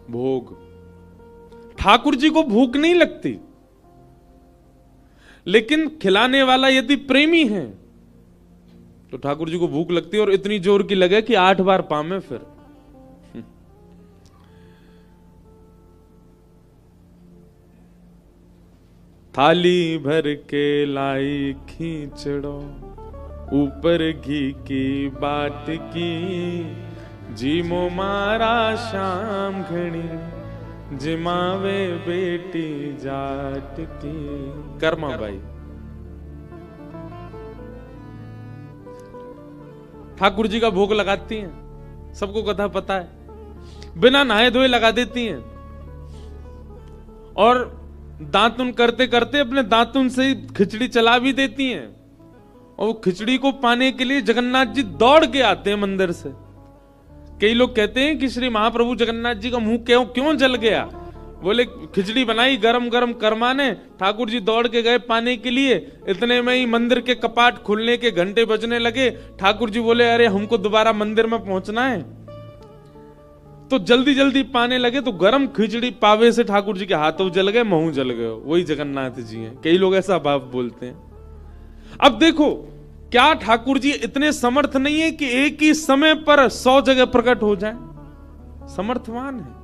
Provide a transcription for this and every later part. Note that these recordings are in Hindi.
भोग। ठाकुर जी को भूख नहीं लगती, लेकिन खिलाने वाला यदि प्रेमी है तो ठाकुर जी को भूख लगती है, और इतनी जोर की लगे कि 8 बार पामे फिर। थाली भर के लाई खींचड़ो, ऊपर घी की बाट की, जीमो मारा शाम घणी, जिमावे बेटी जाट की। कर्मा भाई ठाकुर जी का भोग लगाती हैं, सबको कथा पता है, बिना नहाए धोए लगा देती हैं, और दांतुन करते करते अपने दांतुन से खिचड़ी चला भी देती हैं। और वो खिचड़ी को पाने के लिए जगन्नाथ जी दौड़ के आते हैं मंदिर से। कई लोग कहते हैं कि श्री महाप्रभु जगन्नाथ जी का मुंह क्यों जल गया। बोले खिचड़ी बनाई गरम गरम कर्मा ने, ठाकुर जी दौड़ के गए पाने के लिए, इतने में ही मंदिर के कपाट खुलने के घंटे बजने लगे। ठाकुर जी बोले अरे हमको दोबारा मंदिर में पहुंचना है, तो जल्दी जल्दी पाने लगे, तो गरम खिचड़ी पावे से ठाकुर जी के हाथों जल गए, मुंह जल गए। वही जगन्नाथ जी हैं। कई लोग ऐसा भाव बोलते हैं। अब देखो, क्या ठाकुर जी इतने समर्थ नहीं है कि एक ही समय पर 100 जगह प्रकट हो जाए? समर्थवान है,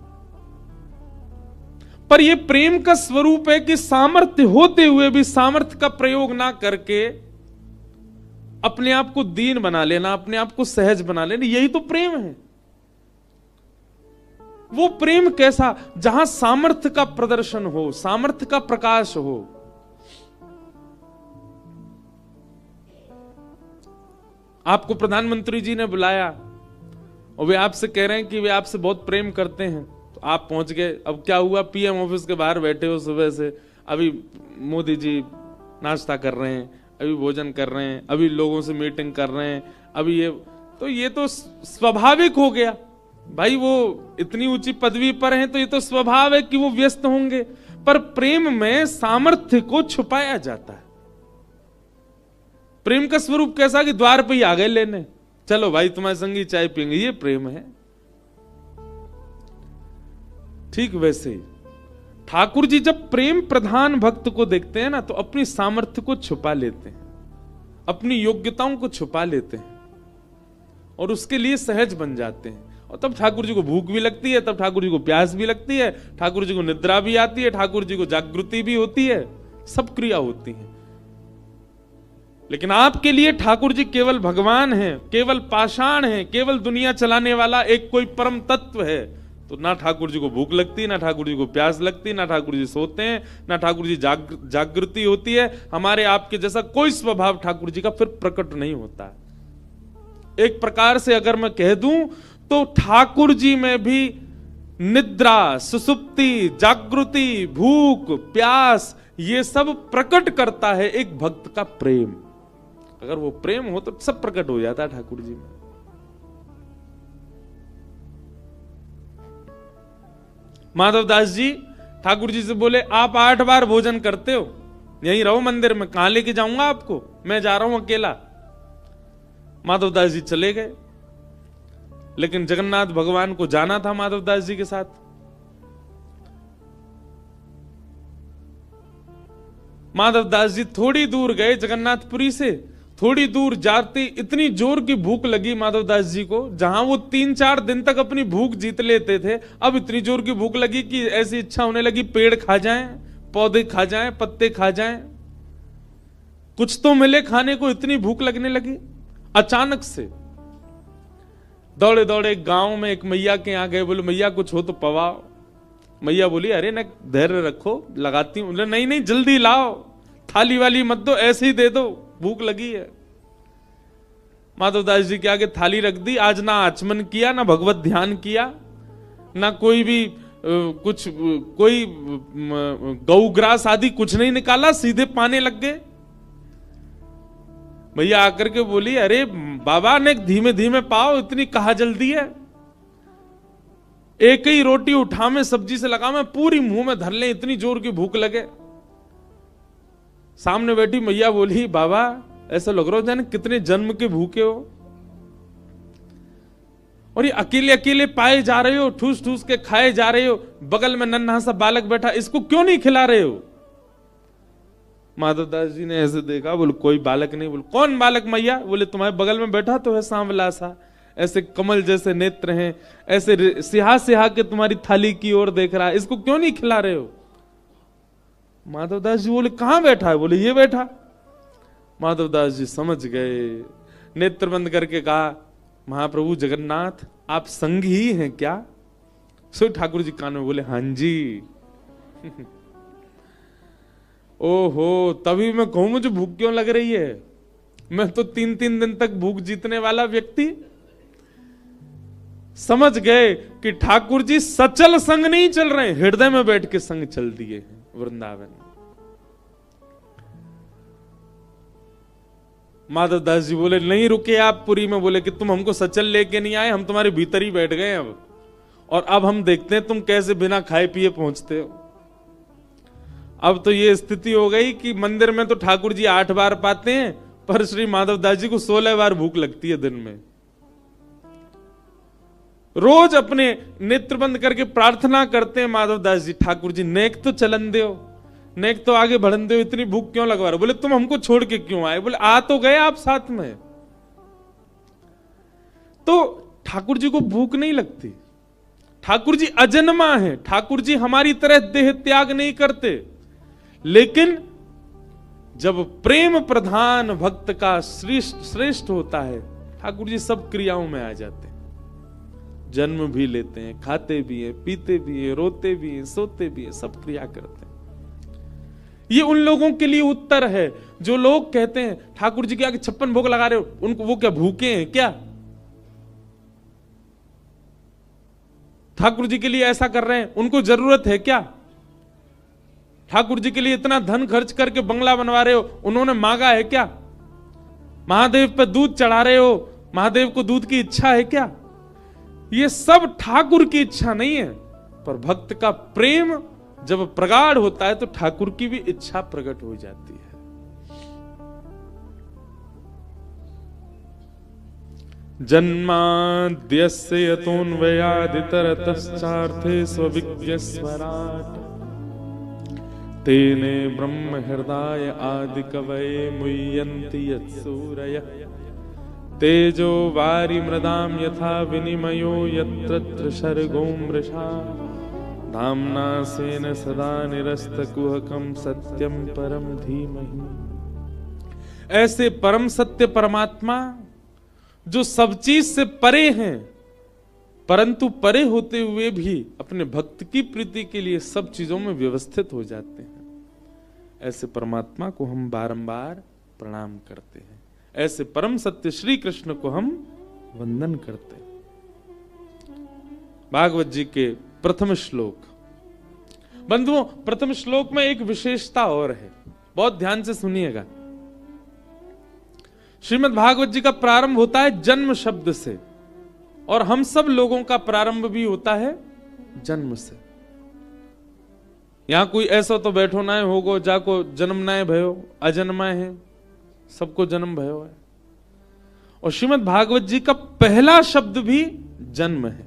पर यह प्रेम का स्वरूप है कि सामर्थ्य होते हुए भी सामर्थ्य का प्रयोग ना करके अपने आप को दीन बना लेना, अपने आप को सहज बना लेना, यही तो प्रेम है। वो प्रेम कैसा? जहां सामर्थ्य का प्रदर्शन हो, सामर्थ्य का प्रकाश हो। आपको प्रधानमंत्री जी ने बुलाया और वे आपसे कह रहे हैं कि वे आपसे बहुत प्रेम करते हैं, तो आप पहुंच गए। अब क्या हुआ, पीएम ऑफिस के बाहर बैठे हो सुबह से, अभी मोदी जी नाश्ता कर रहे हैं, अभी भोजन कर रहे हैं, अभी लोगों से मीटिंग कर रहे हैं, अभी ये तो स्वाभाविक हो गया भाई। वो इतनी ऊंची पदवी पर हैं तो ये तो स्वभाव है कि वो व्यस्त होंगे। पर प्रेम में सामर्थ्य को छुपाया जाता है। प्रेम का स्वरूप कैसा कि द्वार पे ही आ गए लेने, चलो भाई तुम्हारे संगी चाय पियेंगे, ये प्रेम है। ठीक वैसे ही ठाकुर जी जब प्रेम प्रधान भक्त को देखते हैं ना, तो अपनी सामर्थ्य को छुपा लेते हैं, अपनी योग्यताओं को छुपा लेते हैं, और उसके लिए सहज बन जाते हैं। और तब ठाकुर जी को भूख भी लगती है, तब ठाकुर जी को प्यास भी लगती है, ठाकुर जी को निद्रा भी आती है, ठाकुर जी को जागृति भी होती है, सब क्रिया होती है। लेकिन आपके लिए ठाकुर जी केवल भगवान हैं, केवल पाषाण हैं, केवल दुनिया चलाने वाला एक कोई परम तत्व है। तो ना ठाकुर जी को भूख लगती, ना ठाकुर जी को प्यास लगती, ना ठाकुर जी सोते हैं, ना ठाकुर जी जागृति होती है। हमारे आपके जैसा कोई स्वभाव ठाकुर जी का फिर प्रकट नहीं होता। एक प्रकार से अगर मैं कह दूं तो ठाकुर जी में भी निद्रा, सुसुप्ति, जागृति, भूख, प्यास, ये सब प्रकट करता है एक भक्त का प्रेम। अगर वो प्रेम हो तो सब प्रकट हो जाता है ठाकुर जी में। माधवदास जी ठाकुर जी से बोले आप 8 बार भोजन करते हो, यहीं रहो मंदिर में, कहां लेके जाऊंगा आपको, मैं जा रहा हूं अकेला। माधवदास जी चले गए, लेकिन जगन्नाथ भगवान को जाना था माधवदास जी के साथ। माधवदास जी थोड़ी दूर गए जगन्नाथपुरी से, थोड़ी दूर जाते इतनी जोर की भूख लगी माधवदास जी को, जहां वो 3-4 दिन तक अपनी भूख जीत लेते थे, अब इतनी जोर की भूख लगी कि ऐसी इच्छा होने लगी पेड़ खा जाएं, पौधे खा जाएं, पत्ते खा जाएं, कुछ तो मिले खाने को, इतनी भूख लगने लगी। अचानक से दौड़े दौड़े गांव में एक मैया के यहाँ गए, बोले मैया कुछ हो तो पवाओ। मैया बोली अरे ना धैर्य रखो, लगाती हूं। नहीं नहीं जल्दी लाओ, थाली वाली मत दो, ऐसे ही दे दो, भूख लगी है। माधवदास जी के आगे थाली रख दी। आज ना आचमन किया, ना भगवत ध्यान किया, ना कोई भी कोई गौग्रास आदि कुछ नहीं निकाला, सीधे पाने लग गए। भैया आकर के बोली अरे बाबा ने धीमे धीमे पाओ, इतनी कहा जल्दी है, एक ही रोटी उठा में सब्जी से लगा मैं पूरी मुंह में धर ले, इतनी जोर की भूख लगे। सामने बैठी मैया बोली बाबा ऐसा लग रहा हो जाने कितने जन्म के भूखे हो। और ये अकेले अकेले पाए जा रहे हो, ठूस ठूस के खाए जा रहे हो, बगल में नन्हा सा बालक बैठा, इसको क्यों नहीं खिला रहे हो? माधवदास जी ने ऐसे देखा, बोले कोई बालक नहीं। बोले कौन बालक मैया? बोले तुम्हारे बगल में बैठा तो है सांवला सा, ऐसे कमल जैसे नेत्र हैं, ऐसे सिहा सिहा के तुम्हारी थाली की ओर देख रहा है, इसको क्यों नहीं खिला रहे हो? माधवदास जी बोले कहां बैठा है? बोले ये बैठा। माधवदास जी समझ गए, नेत्र बंद करके कहा, महाप्रभु जगन्नाथ आप संग ही हैं क्या? सो ठाकुर जी कान में बोले हाँ जी। ओहो, तभी मैं कहूं मुझे भूख क्यों लग रही है? मैं तो 3-3 दिन तक भूख जीतने वाला व्यक्ति। समझ गए कि ठाकुर जी सचल संग नहीं चल रहे, हृदय में बैठ के संग चल दिए हैं वृंदावन। माधवदास जी बोले नहीं रुके आप पुरी में। बोले कि तुम हमको सचल लेके नहीं आए, हम तुम्हारे भीतर ही बैठ गए अब, और अब हम देखते हैं तुम कैसे बिना खाए पिए पहुंचते हो। अब तो ये स्थिति हो गई कि मंदिर में तो ठाकुर जी 8 बार पाते हैं, पर श्री माधवदास जी को 16 बार भूख लगती है दिन में। रोज अपने नेत्र बंद करके प्रार्थना करते हैं माधवदास जी, ठाकुर जी नेक तो चलन दो, नेक तो आगे बढ़न दो, इतनी भूख क्यों लगवा रहे? बोले तुम हमको छोड़ के क्यों आए? बोले आ तो गए आप साथ में। तो ठाकुर जी को भूख नहीं लगती। ठाकुर जी अजन्मा है, ठाकुर जी हमारी तरह देह त्याग नहीं करते, लेकिन जब प्रेम प्रधान भक्त का श्रेष्ठ होता है, ठाकुर जी सब क्रियाओं में आ जाते हैं। जन्म भी लेते हैं, खाते भी हैं, पीते भी हैं, रोते भी हैं, सोते भी हैं, सब क्रिया करते हैं। ये उन लोगों के लिए उत्तर है जो लोग कहते हैं ठाकुर जी के आगे 56 भोग लगा रहे हो, उनको वो क्या भूखे हैं क्या? ठाकुर जी के लिए ऐसा कर रहे हैं, उनको जरूरत है क्या? ठाकुर जी के लिए इतना धन खर्च करके बंगला बनवा रहे हो, उन्होंने मांगा है क्या? महादेव पे दूध चढ़ा रहे हो, महादेव को दूध की इच्छा है क्या? ये सब ठाकुर की इच्छा नहीं है, पर भक्त का प्रेम जब प्रगाढ़ होता है तो ठाकुर की भी इच्छा प्रकट हो जाती है। जन्माद्यस्य यतोऽन्वयादितरतश्चार्थे स्वविज्ञस्वराट् तेने ब्रह्म हृदय आदि कवये मुह्यन्ति यत्सूरयः तेजो वारि मृदाम यथा विनिमयो यत्र सर्गो मृषा धाम्ना स्वेन सदा निरस्तकुहकं सत्यं परम धीमहि। ऐसे परम सत्य परमात्मा जो सब चीज से परे हैं, परंतु परे होते हुए भी अपने भक्त की प्रीति के लिए सब चीजों में व्यवस्थित हो जाते हैं, ऐसे परमात्मा को हम बारंबार प्रणाम करते हैं। ऐसे परम सत्य श्री कृष्ण को हम वंदन करते हैं। भागवत जी के प्रथम श्लोक, बंधुओं प्रथम श्लोक में एक विशेषता और है, बहुत ध्यान से सुनिएगा। श्रीमद् भागवत जी का प्रारंभ होता है जन्म शब्द से, और हम सब लोगों का प्रारंभ भी होता है जन्म से। यहां कोई ऐसा तो बैठो ना होगो जाको जन्म ना भयो, अजन्मा है, सबको जन्म भयो है। और श्रीमद् भागवत जी का पहला शब्द भी जन्म है,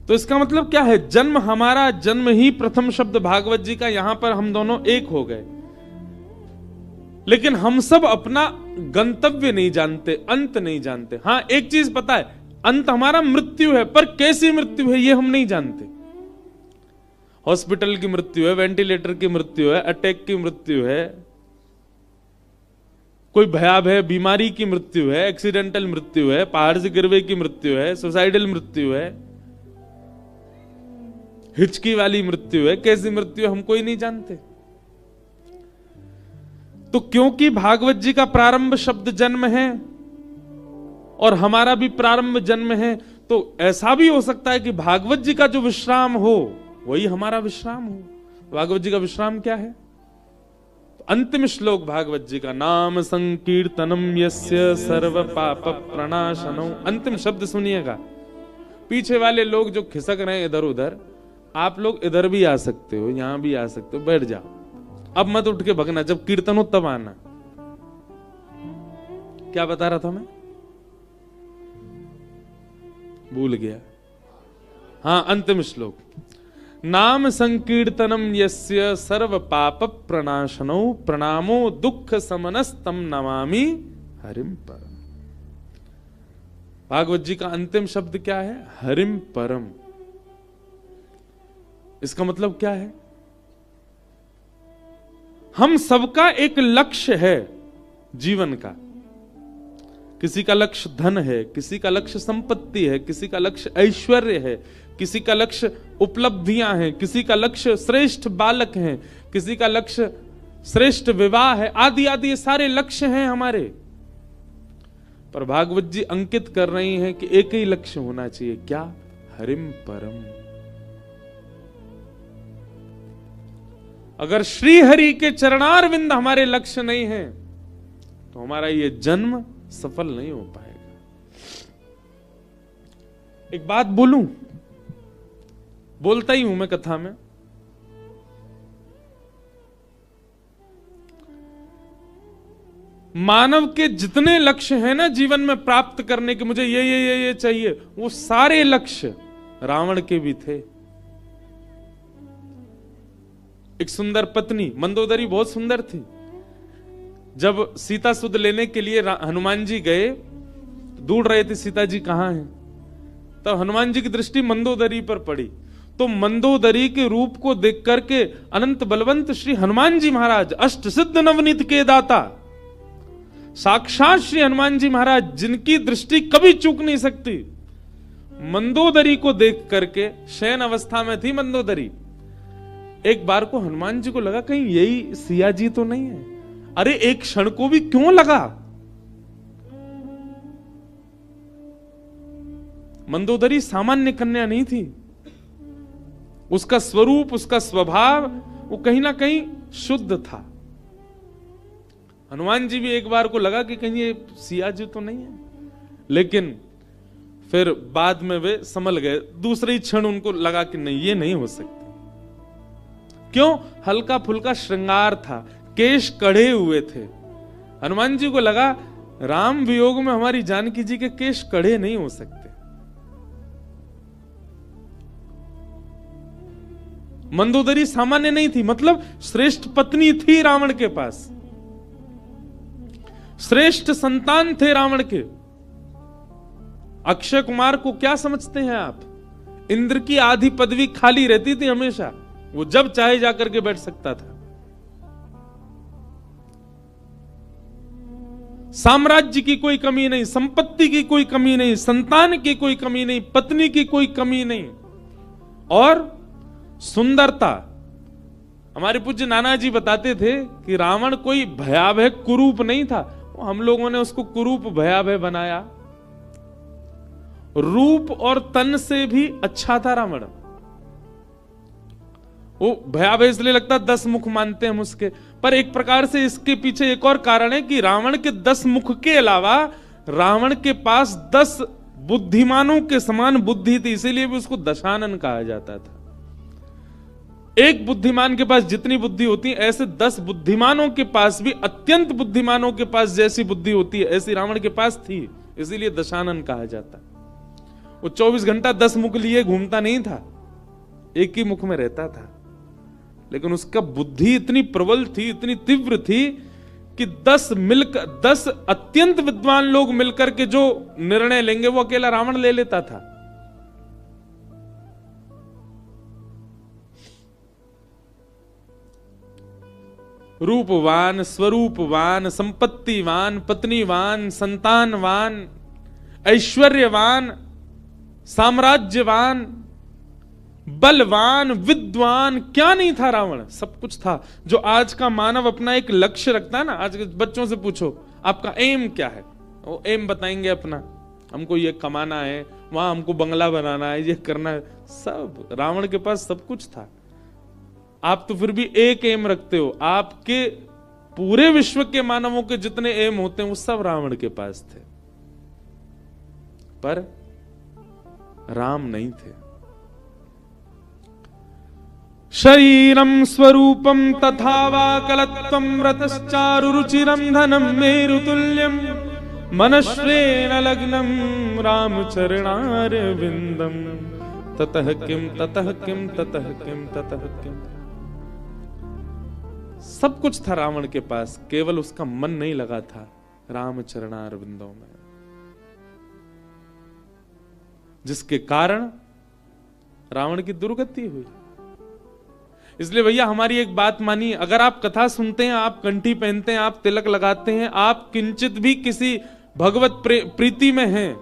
तो इसका मतलब क्या है? जन्म, हमारा जन्म ही प्रथम शब्द भागवत जी का, यहां पर हम दोनों एक हो गए। लेकिन हम सब अपना गंतव्य नहीं जानते, अंत नहीं जानते। हां एक चीज पता है, अंत हमारा मृत्यु है, पर कैसी मृत्यु है ये हम नहीं जानते। हॉस्पिटल की मृत्यु है, वेंटिलेटर की मृत्यु है, अटैक की मृत्यु है, कोई भयावह बीमारी की मृत्यु है, एक्सीडेंटल मृत्यु है, पहाड़ से गिरवे की मृत्यु है, सुसाइडल मृत्यु है, हिचकी वाली मृत्यु है। कैसी मृत्यु है हम कोई नहीं जानते। तो क्योंकि भागवत जी का प्रारंभ शब्द जन्म है और हमारा भी प्रारंभ जन्म है, तो ऐसा भी हो सकता है कि भागवत जी का जो विश्राम हो वही हमारा विश्राम हो। भागवत जी का विश्राम क्या है? अंतिम श्लोक भागवत जी का, नाम संकीर्तनम यस्य सर्व पाप प्रणाशनो। अंतिम शब्द सुनिएगा। पीछे वाले लोग जो खिसक रहे हैं इधर उधर, आप लोग इधर भी आ सकते हो, यहां भी आ सकते हो, बैठ जाओ। अब मत उठ के भगना, जब कीर्तन हो तब आना। क्या बता रहा था मैं? भूल गया। हाँ, अंतिम श्लोक। नाम संकीर्तनम यस्य सर्व पाप प्रणाशनो प्रणामो दुख समनस्तम नमामि हरिम परम। भागवत जी का अंतिम शब्द क्या है? हरिम परम। इसका मतलब क्या है? हम सबका एक लक्ष्य है जीवन का। किसी का लक्ष्य धन है, किसी का लक्ष्य संपत्ति है, किसी का लक्ष्य ऐश्वर्य है, किसी का लक्ष्य उपलब्धियां हैं, किसी का लक्ष्य श्रेष्ठ बालक हैं, किसी का लक्ष्य श्रेष्ठ विवाह है, आदि आदि ये सारे लक्ष्य हैं हमारे। पर भागवत जी अंकित कर रही हैं कि एक ही लक्ष्य होना चाहिए। क्या? हरिम परम। अगर श्री हरि के चरणारविंद हमारे लक्ष्य नहीं है तो हमारा ये जन्म सफल नहीं हो पाएगा। एक बात बोलूं, बोलता ही हूं मैं कथा में। मानव के जितने लक्ष्य हैं ना जीवन में प्राप्त करने के, मुझे ये चाहिए, वो सारे लक्ष्य रावण के भी थे। एक सुंदर पत्नी, मंदोदरी बहुत सुंदर थी। जब सीता सुध लेने के लिए हनुमान जी गए, ढूंढ रहे थे सीता जी कहां हैं, तब हनुमान जी की दृष्टि मंदोदरी पर पड़ी। तो मंदोदरी के रूप को देख करके अनंत बलवंत श्री हनुमान जी महाराज, अष्ट सिद्ध नवनीत के दाता, साक्षात श्री हनुमान जी महाराज, जिनकी दृष्टि कभी चूक नहीं सकती, मंदोदरी को देख करके, शयन अवस्था में थी मंदोदरी, एक बार को हनुमान जी को लगा कहीं यही सिया जी तो नहीं है। अरे एक क्षण को भी क्यों लगा? मंदोदरी सामान्य कन्या नहीं थी। उसका स्वरूप, उसका स्वभाव वो कहीं ना कहीं शुद्ध था। हनुमान जी भी एक बार को लगा कि कहीं ये सिया जी तो नहीं है, लेकिन फिर बाद में वे संभल गए। दूसरे ही क्षण उनको लगा कि नहीं, ये नहीं हो सकती। क्यों? हल्का फुल्का श्रृंगार था, केश कढ़े हुए थे। हनुमान जी को लगा राम वियोग में हमारी जानकी जी के केश कढ़े नहीं हो सकते। मंदोदरी सामान्य नहीं थी, मतलब श्रेष्ठ पत्नी थी रावण के पास, श्रेष्ठ संतान थे रावण के। अक्षय कुमार को क्या समझते हैं आप? इंद्र की आधी पदवी खाली रहती थी हमेशा, वो जब चाहे जाकर के बैठ सकता था। साम्राज्य की कोई कमी नहीं, संपत्ति की कोई कमी नहीं, संतान की कोई कमी नहीं, पत्नी की कोई कमी नहीं, और सुंदरता। हमारे पूज्य नाना जी बताते थे कि रावण कोई भयावह कुरूप नहीं था, हम लोगों ने उसको कुरूप भयावह बनाया। रूप और तन से भी अच्छा था रावण। वो भयावह इसलिए लगता 10 मुख मानते हैं हम उसके, पर एक प्रकार से इसके पीछे एक और कारण है कि रावण के 10 मुख के अलावा रावण के पास 10 बुद्धिमानों के समान बुद्धि थी, इसीलिए भी उसको दशानन कहा जाता था। एक बुद्धिमान के पास जितनी बुद्धि होती है, ऐसे 10 बुद्धिमानों के पास भी, अत्यंत बुद्धिमानों के पास जैसी बुद्धि होती है, ऐसी रावण के पास थी, इसीलिए दशानन कहा जाता। वो 24 घंटा 10 मुख लिए घूमता नहीं था, एक ही मुख में रहता था, लेकिन उसका बुद्धि इतनी प्रबल थी, इतनी तीव्र थी कि 10 अत्यंत विद्वान लोग मिलकर के जो निर्णय लेंगे वो अकेला रावण ले लेता था। रूपवान, स्वरूपवान, संपत्तिवान, पत्नीवान, संतानवान, ऐश्वर्यवान, साम्राज्यवान, बलवान, विद्वान, क्या नहीं था रावण? सब कुछ था। जो आज का मानव अपना एक लक्ष्य रखता है ना, आज के बच्चों से पूछो आपका एम क्या है, वो एम बताएंगे अपना, हमको ये कमाना है, वहां हमको बंगला बनाना है, ये करना है। सब रावण के पास सब कुछ था। आप तो फिर भी एक एम रखते हो, आपके पूरे विश्व के मानवों के जितने एम होते हैं वो सब रावण के पास थे, पर राम नहीं थे। शरीरम स्वरूपम तथा वा कलत्वम रतश्चारु रुचिरम धनम मेरुतुल्यम मनश्रेण लग्नम रामचरणारविंदम ततः किम ततः किम ततः किम ततः किम। सब कुछ था रावण के पास, केवल उसका मन नहीं लगा था रामचरणारविंदों में, जिसके कारण रावण की दुर्गति हुई। इसलिए भैया हमारी एक बात मानिए, अगर आप कथा सुनते हैं, आप कंठी पहनते हैं, आप तिलक लगाते हैं, आप किंचित भी किसी भगवत प्रीति में हैं,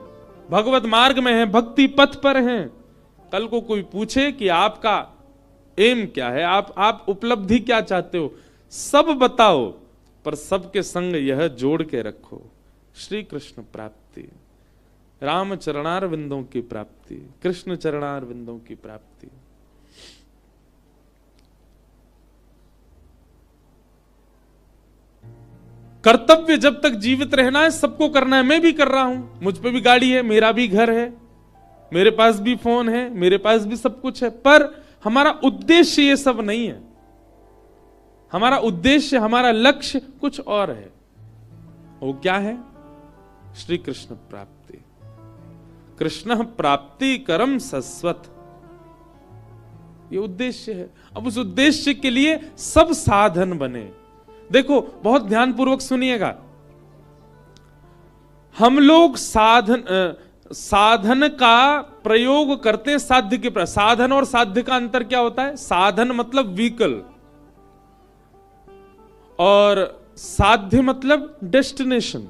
भगवत मार्ग में हैं, भक्ति पथ पर हैं, कल को कोई पूछे कि आपका एम क्या है, आप उपलब्धि क्या चाहते हो, सब बताओ, पर सबके संग यह जोड़ के रखो, श्री कृष्ण प्राप्ति, राम चरणारविंदों की प्राप्ति, कृष्ण चरणारविंदों की प्राप्ति। कर्तव्य जब तक जीवित रहना है सबको करना है, मैं भी कर रहा हूं, मुझ पे भी गाड़ी है, मेरा भी घर है, मेरे पास भी फोन है, मेरे पास भी सब कुछ है, पर हमारा उद्देश्य ये सब नहीं है। हमारा उद्देश्य, हमारा लक्ष्य कुछ और है। वो क्या है? श्री कृष्ण प्राप्ति। कृष्ण प्राप्ति करम सस्वत, ये उद्देश्य है। अब उस उद्देश्य के लिए सब साधन बने। देखो बहुत ध्यानपूर्वक सुनिएगा, हम लोग साधन का प्रयोग करते हैं साध्य के। साधन और साध्य का अंतर क्या होता है? साधन मतलब व्हीकल और साध्य मतलब डेस्टिनेशन।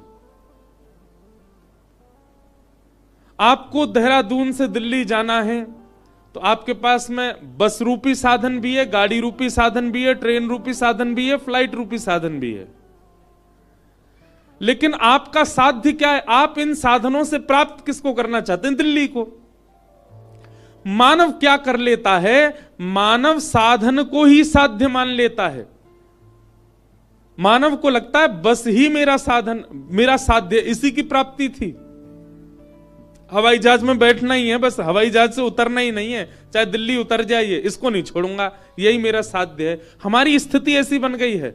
आपको देहरादून से दिल्ली जाना है तो आपके पास में बस रूपी साधन भी है, गाड़ी रूपी साधन भी है, ट्रेन रूपी साधन भी है, फ्लाइट रूपी साधन भी है। लेकिन आपका साध्य क्या है? आप इन साधनों से प्राप्त किसको करना चाहते हैं? दिल्ली को। मानव क्या कर लेता है? मानव साधन को ही साध्य मान लेता है। मानव को लगता है बस ही मेरा साधन, मेरा साध्य, इसी की प्राप्ति थी। हवाई जहाज में बैठना ही है, बस हवाई जहाज से उतरना ही नहीं है, चाहे दिल्ली उतर जाइए, इसको नहीं छोड़ूंगा, यही मेरा साध्य है। हमारी स्थिति ऐसी बन गई है।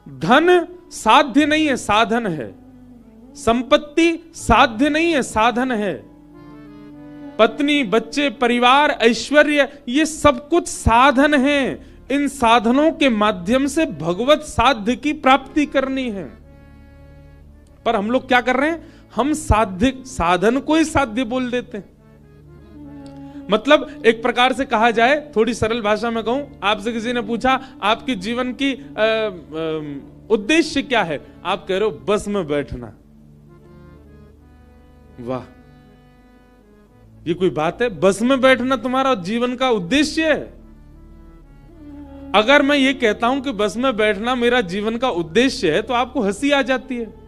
धन साध्य नहीं है, साधन है। संपत्ति साध्य नहीं है, साधन है। पत्नी, बच्चे, परिवार, ऐश्वर्य, ये सब कुछ साधन है। इन साधनों के माध्यम से भगवत साध्य की प्राप्ति करनी है। पर हम लोग क्या कर रहे हैं? हम साधन को ही साध्य बोल देते हैं। मतलब एक प्रकार से कहा जाए, थोड़ी सरल भाषा में कहूं, आपसे किसी ने पूछा आपके जीवन की उद्देश्य क्या है? आप कह रहे हो बस में बैठना। वाह, ये कोई बात है? बस में बैठना तुम्हारा जीवन का उद्देश्य है? अगर मैं ये कहता हूं कि बस में बैठना मेरा जीवन का उद्देश्य है तो आपको हंसी आ जाती है।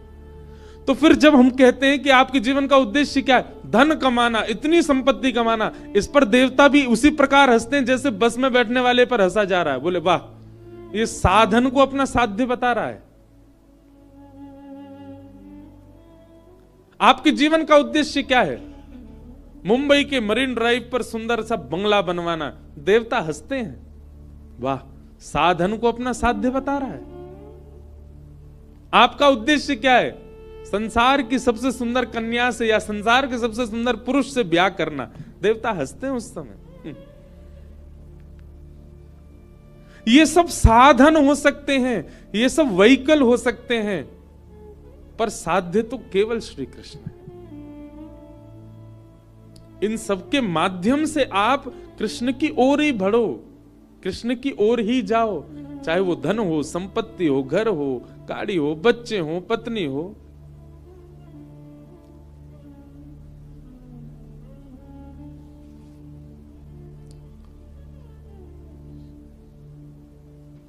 तो फिर जब हम कहते हैं कि आपके जीवन का उद्देश्य क्या है? धन कमाना, इतनी संपत्ति कमाना, इस पर देवता भी उसी प्रकार हंसते हैं जैसे बस में बैठने वाले पर हंसा जा रहा है। बोले वाह, ये साधन को अपना साध्य बता रहा है। आपके जीवन का उद्देश्य क्या है? मुंबई के मरीन ड्राइव पर सुंदर सा बंगला बनवाना। देवता हंसते हैं, वाह, साधन को अपना साध्य बता रहा है। आपका उद्देश्य क्या है? संसार की सबसे सुंदर कन्या से या संसार के सबसे सुंदर पुरुष से ब्याह करना। देवता हंसते हैं उस समय। ये सब साधन हो सकते हैं, ये सब व्हीकल हो सकते हैं, पर साध्य तो केवल श्री कृष्ण है। इन सबके माध्यम से आप कृष्ण की ओर ही बढ़ो, कृष्ण की ओर ही जाओ। चाहे वो धन हो, संपत्ति हो, घर हो, गाड़ी हो, बच्चे हो, पत्नी हो।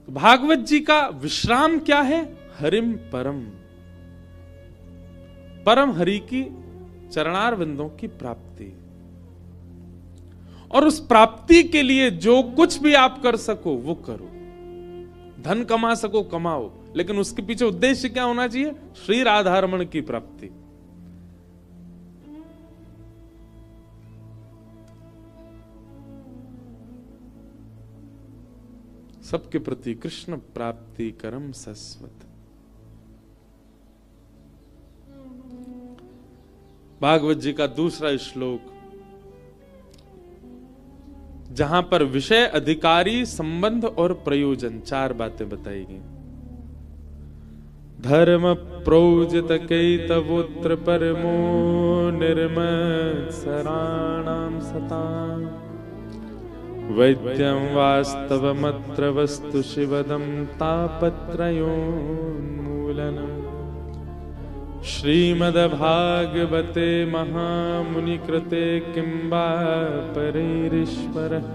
भागवत जी का विश्राम क्या है? हरिम परम, परम हरि की चरणारविंदों की प्राप्ति। और उस प्राप्ति के लिए जो कुछ भी आप कर सको वो करो। धन कमा सको कमाओ, लेकिन उसके पीछे उद्देश्य क्या होना चाहिए? श्री राधारमण की प्राप्ति। सबके प्रति कृष्ण प्राप्ति करम सस्वत। भागवत जी का दूसरा श्लोक, जहां पर विषय, अधिकारी, संबंध और प्रयोजन, चार बातें बताई गई। धर्म प्रोजित कैतवोत्र परमो निर्मत्सराणां सतां वैद्यं वास्तवमत्र वस्तु शिवदं तापत्रयोन्मूलनम्। श्रीमद्भागवते महामुनिकृते किं वा परैरीश्वरः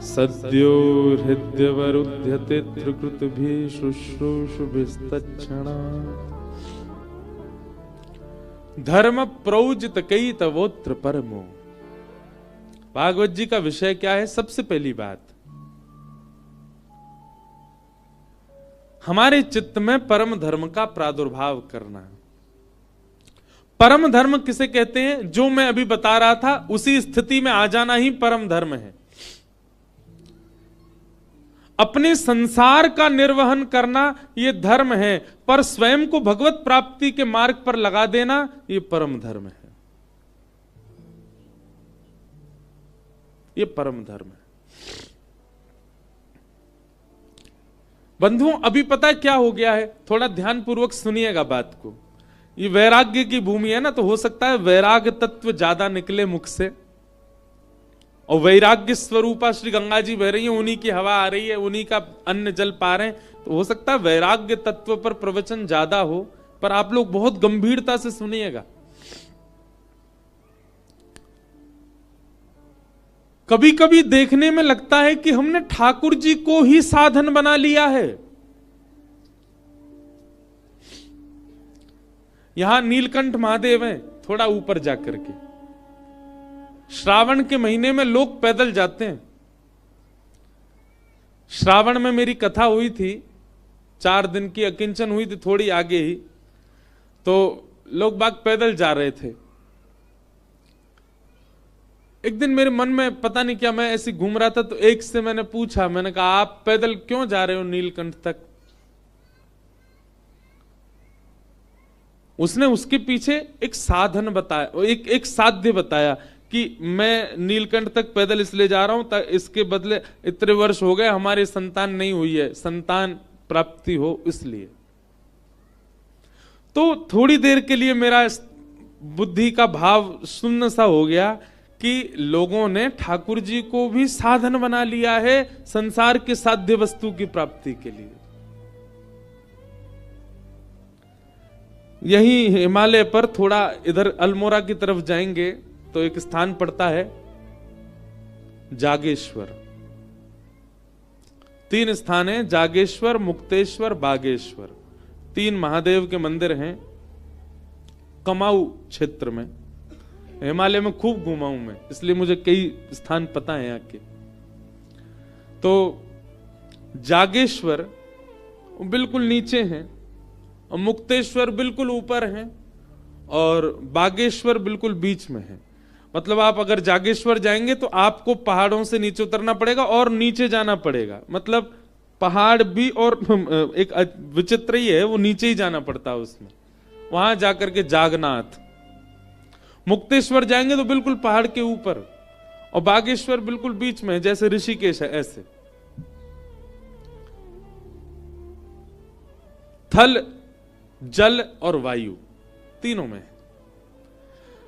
सद्यो हृद्यवरुध्यते त्रिकृतभिः शुश्रूषुभिस्तत्क्षणात्। धर्म प्रोजित कैतवोत्र परमो। भागवत जी का विषय क्या है? सबसे पहली बात, हमारे चित्त में परम धर्म का प्रादुर्भाव करना। परम धर्म किसे कहते हैं? जो मैं अभी बता रहा था उसी स्थिति में आ जाना ही परम धर्म है। अपने संसार का निर्वहन करना ये धर्म है, पर स्वयं को भगवत प्राप्ति के मार्ग पर लगा देना ये परम धर्म है। ये परम धर्म है। बंधुओं, अभी पता क्या हो गया है? थोड़ा ध्यान पूर्वक सुनिएगा बात को। ये वैराग्य की भूमि है ना, तो हो सकता है वैराग्य तत्व ज्यादा निकले मुख से, और वैराग्य स्वरूपा श्री गंगा जी बह रही है, उन्हीं की हवा आ रही है, उन्हीं का अन्न जल पा रहे हैं, तो हो सकता है वैराग्य तत्व पर प्रवचन ज्यादा हो, पर आप लोग बहुत गंभीरता से सुनिएगा। कभी कभी देखने में लगता है कि हमने ठाकुर जी को ही साधन बना लिया है। यहां नीलकंठ महादेव हैं, थोड़ा ऊपर जाकर के श्रावण के महीने में लोग पैदल जाते हैं। श्रावण में मेरी कथा हुई थी, 4 दिन की अकिंचन हुई थी, थोड़ी आगे ही, तो लोग बाग पैदल जा रहे थे। एक दिन मेरे मन में पता नहीं क्या, मैं ऐसे घूम रहा था, तो एक से मैंने पूछा, मैंने कहा आप पैदल क्यों जा रहे हो नीलकंठ तक? उसने उसके पीछे एक साधन बताया, एक साध्य बताया कि मैं नीलकंठ तक पैदल इसलिए जा रहा हूं, इसके बदले इतने वर्ष हो गए हमारी संतान नहीं हुई है, संतान प्राप्ति हो इसलिए। तो थोड़ी देर के लिए मेरा बुद्धि का भाव शून्य सा हो गया कि लोगों ने ठाकुर जी को भी साधन बना लिया है संसार के साध्य वस्तु की प्राप्ति के लिए। यही हिमालय पर थोड़ा इधर अल्मोड़ा की तरफ जाएंगे तो एक स्थान पड़ता है जागेश्वर। 3 स्थान है, जागेश्वर, मुक्तेश्वर, बागेश्वर। 3 महादेव के मंदिर हैं कमाऊ क्षेत्र में। हिमालय में खूब घूमा हूं मैं, इसलिए मुझे कई स्थान पता है यहाँ के। तो जागेश्वर बिल्कुल नीचे हैं, और मुक्तेश्वर बिल्कुल ऊपर हैं, और बागेश्वर बिल्कुल बीच में है। मतलब आप अगर जागेश्वर जाएंगे तो आपको पहाड़ों से नीचे उतरना पड़ेगा और नीचे जाना पड़ेगा। मतलब पहाड़ भी, और एक विचित्र ही है, वो नीचे ही जाना पड़ता है उसमें, वहां जाकर के जागनाथ। मुक्तेश्वर जाएंगे तो बिल्कुल पहाड़ के ऊपर, और बागेश्वर बिल्कुल बीच में है, जैसे ऋषिकेश है ऐसे। थल, जल और वायु तीनों में।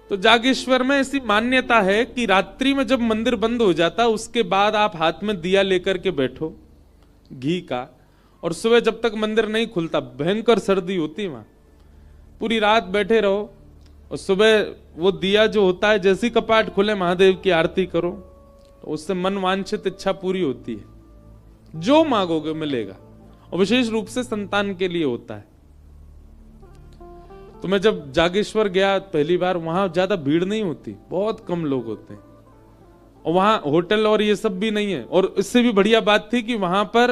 तो जागेश्वर में ऐसी मान्यता है कि रात्रि में जब मंदिर बंद हो जाता उसके बाद आप हाथ में दिया लेकर के बैठो घी का, और सुबह जब तक मंदिर नहीं खुलता, भयंकर सर्दी होती वहां, पूरी रात बैठे रहो, और सुबह वो दिया जो होता है, जैसे ही कपाट खुले महादेव की आरती करो, तो उससे मन वांछित इच्छा पूरी होती है, जो मांगोगे मिलेगा, और विशेष रूप से संतान के लिए होता है। तो मैं जब जागेश्वर गया पहली बार, वहां ज्यादा भीड़ नहीं होती, बहुत कम लोग होते हैं, और वहां होटल और ये सब भी नहीं है। और इससे भी बढ़िया बात थी कि वहां पर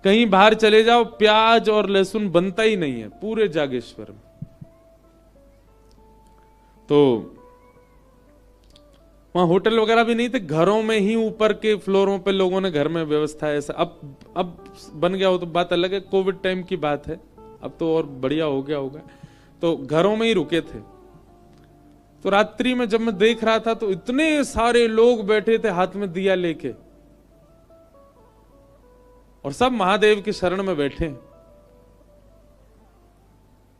कहीं बाहर चले जाओ, प्याज और लहसुन बनता ही नहीं है पूरे जागेश्वर में। तो वहां होटल वगैरह भी नहीं थे, घरों में ही ऊपर के फ्लोरों पे लोगों ने घर में व्यवस्था ऐसा। अब बन गया हो तो बात अलग है, कोविड टाइम की बात है, अब तो और बढ़िया हो गया होगा। तो घरों में ही रुके थे। तो रात्रि में जब मैं देख रहा था तो इतने सारे लोग बैठे थे हाथ में दिया लेके, और सब महादेव के शरण में बैठे।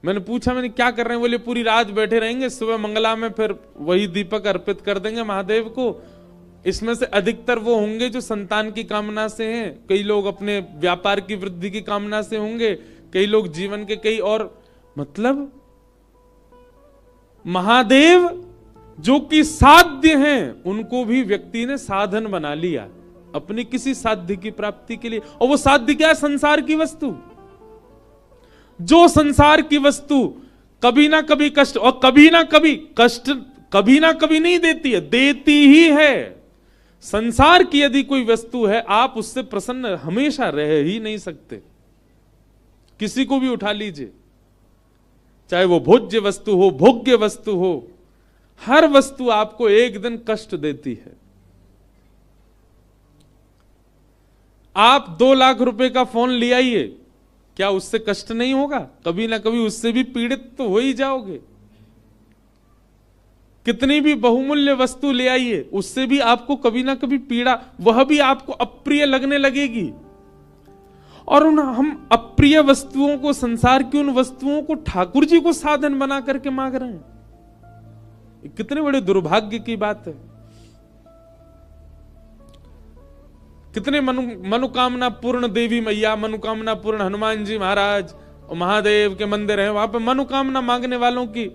मैंने पूछा, मैंने क्या कर रहे हैं? बोले पूरी रात बैठे रहेंगे, सुबह मंगला में फिर वही दीपक अर्पित कर देंगे महादेव को। इसमें से अधिकतर वो होंगे जो संतान की कामना से हैं, कई लोग अपने व्यापार की वृद्धि की कामना से होंगे, कई लोग जीवन के कई और, मतलब महादेव जो कि साध्य हैं उनको भी व्यक्ति ने साधन बना लिया अपनी किसी साध्य की प्राप्ति के लिए। और वो साध्य क्या है? संसार की वस्तु। जो संसार की वस्तु कभी ना कभी कष्ट, और कभी ना कभी कष्ट कभी ना कभी नहीं देती है, देती ही है। संसार की यदि कोई वस्तु है, आप उससे प्रसन्न हमेशा रह ही नहीं सकते। किसी को भी उठा लीजिए, चाहे वो भोज्य वस्तु हो, भोग्य वस्तु हो, हर वस्तु आपको एक दिन कष्ट देती है। आप 2 लाख रुपए का फोन ले आइए, क्या उससे कष्ट नहीं होगा? कभी ना कभी उससे भी पीड़ित तो हो ही जाओगे। कितनी भी बहुमूल्य वस्तु ले आइए, उससे भी आपको कभी ना कभी पीड़ा, वह भी आपको अप्रिय लगने लगेगी। और हम अप्रिय वस्तुओं को, संसार की उन वस्तुओं को ठाकुर जी को साधन बना करके मांग रहे हैं। कितने बड़े दुर्भाग्य की बात है। कितने मनोकामना पूर्ण देवी मैया, मनोकामना पूर्ण हनुमान जी महाराज और महादेव के मंदिर हैं, वहां पे मनोकामना मांगने वालों की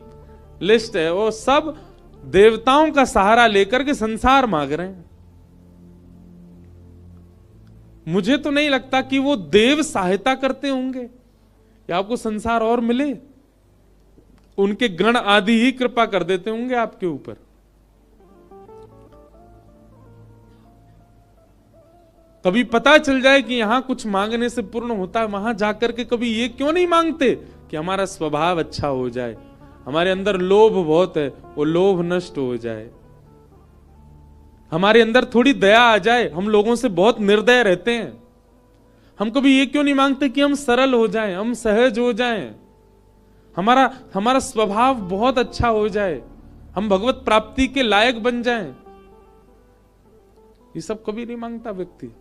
लिस्ट है। वो सब देवताओं का सहारा लेकर के संसार मांग रहे हैं। मुझे तो नहीं लगता कि वो देव सहायता करते होंगे या आपको संसार और मिले। उनके गण आदि ही कृपा कर देते होंगे आपके ऊपर। कभी पता चल जाए कि यहां कुछ मांगने से पूर्ण होता है, वहां जाकर के कभी ये क्यों नहीं मांगते कि हमारा स्वभाव अच्छा हो जाए, हमारे अंदर लोभ बहुत है, वो लोभ नष्ट हो जाए, हमारे अंदर थोड़ी दया आ जाए। हम लोगों से बहुत निर्दय रहते हैं। हम कभी ये क्यों नहीं मांगते कि हम सरल हो जाएं, हम सहज हो जाएं, हमारा स्वभाव बहुत अच्छा हो जाए, हम भगवत प्राप्ति के लायक बन जाएं। ये सब कभी नहीं मांगता व्यक्ति।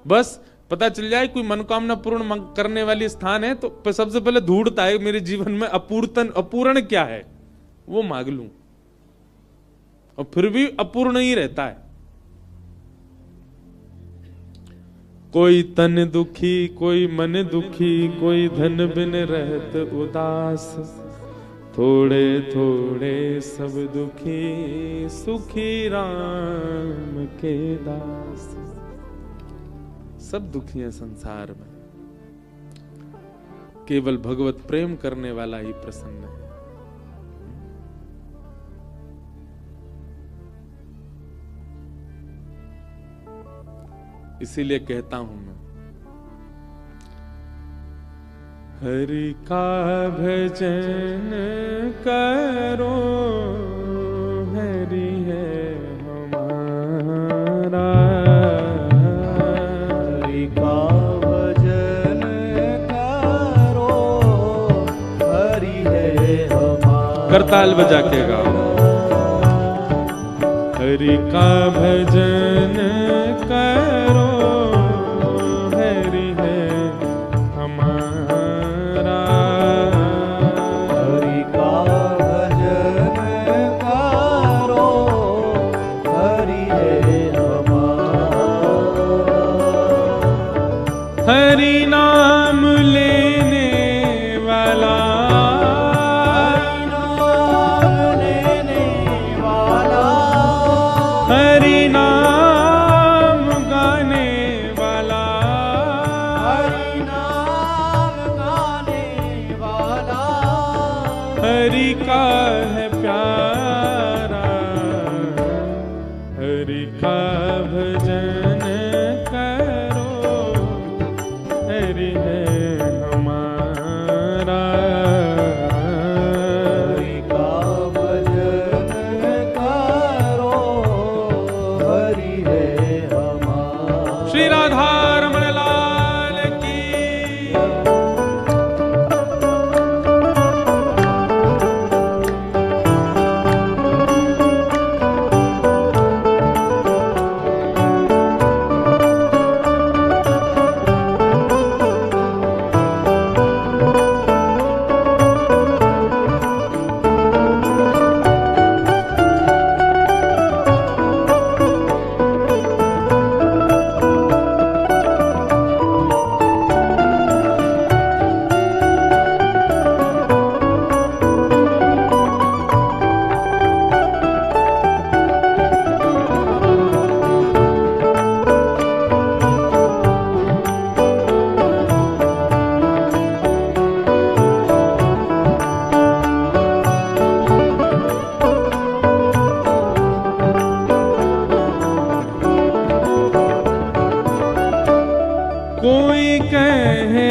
बस पता चल जाए कोई मनोकामना पूर्ण करने वाली स्थान है तो सबसे पहले ढूंढता है मेरे जीवन में अपूर्ण क्या है, वो मांग लूं, और फिर भी अपूर्ण ही रहता है। कोई तन दुखी, कोई मन दुखी, कोई धन बिन रहत उदास, थोड़े थोड़े सब दुखी, सुखी राम के दास। सब दुखी हैं संसार में, केवल भगवत प्रेम करने वाला ही प्रसन्न है। इसीलिए कहता हूं मैं, हरि का भजन करो, हरि है हमारा, हरि का भजन करो, हरि है हमारा। करताल बजा के गाओ। हरि का भजन करो, हरि है हमारा, हरि का भजन करो, हरि है हमारा। हरि नाम लेने वाला, हरि नाम लेने वाला, हरि नाम गाने वाला, हरि नाम गाने वाला, हरि का है प्यारा, हरि का भजन करो, हरि है हमारा, हरि का भजन करो, हरि है हमारा। श्री राधा रमण लाल की।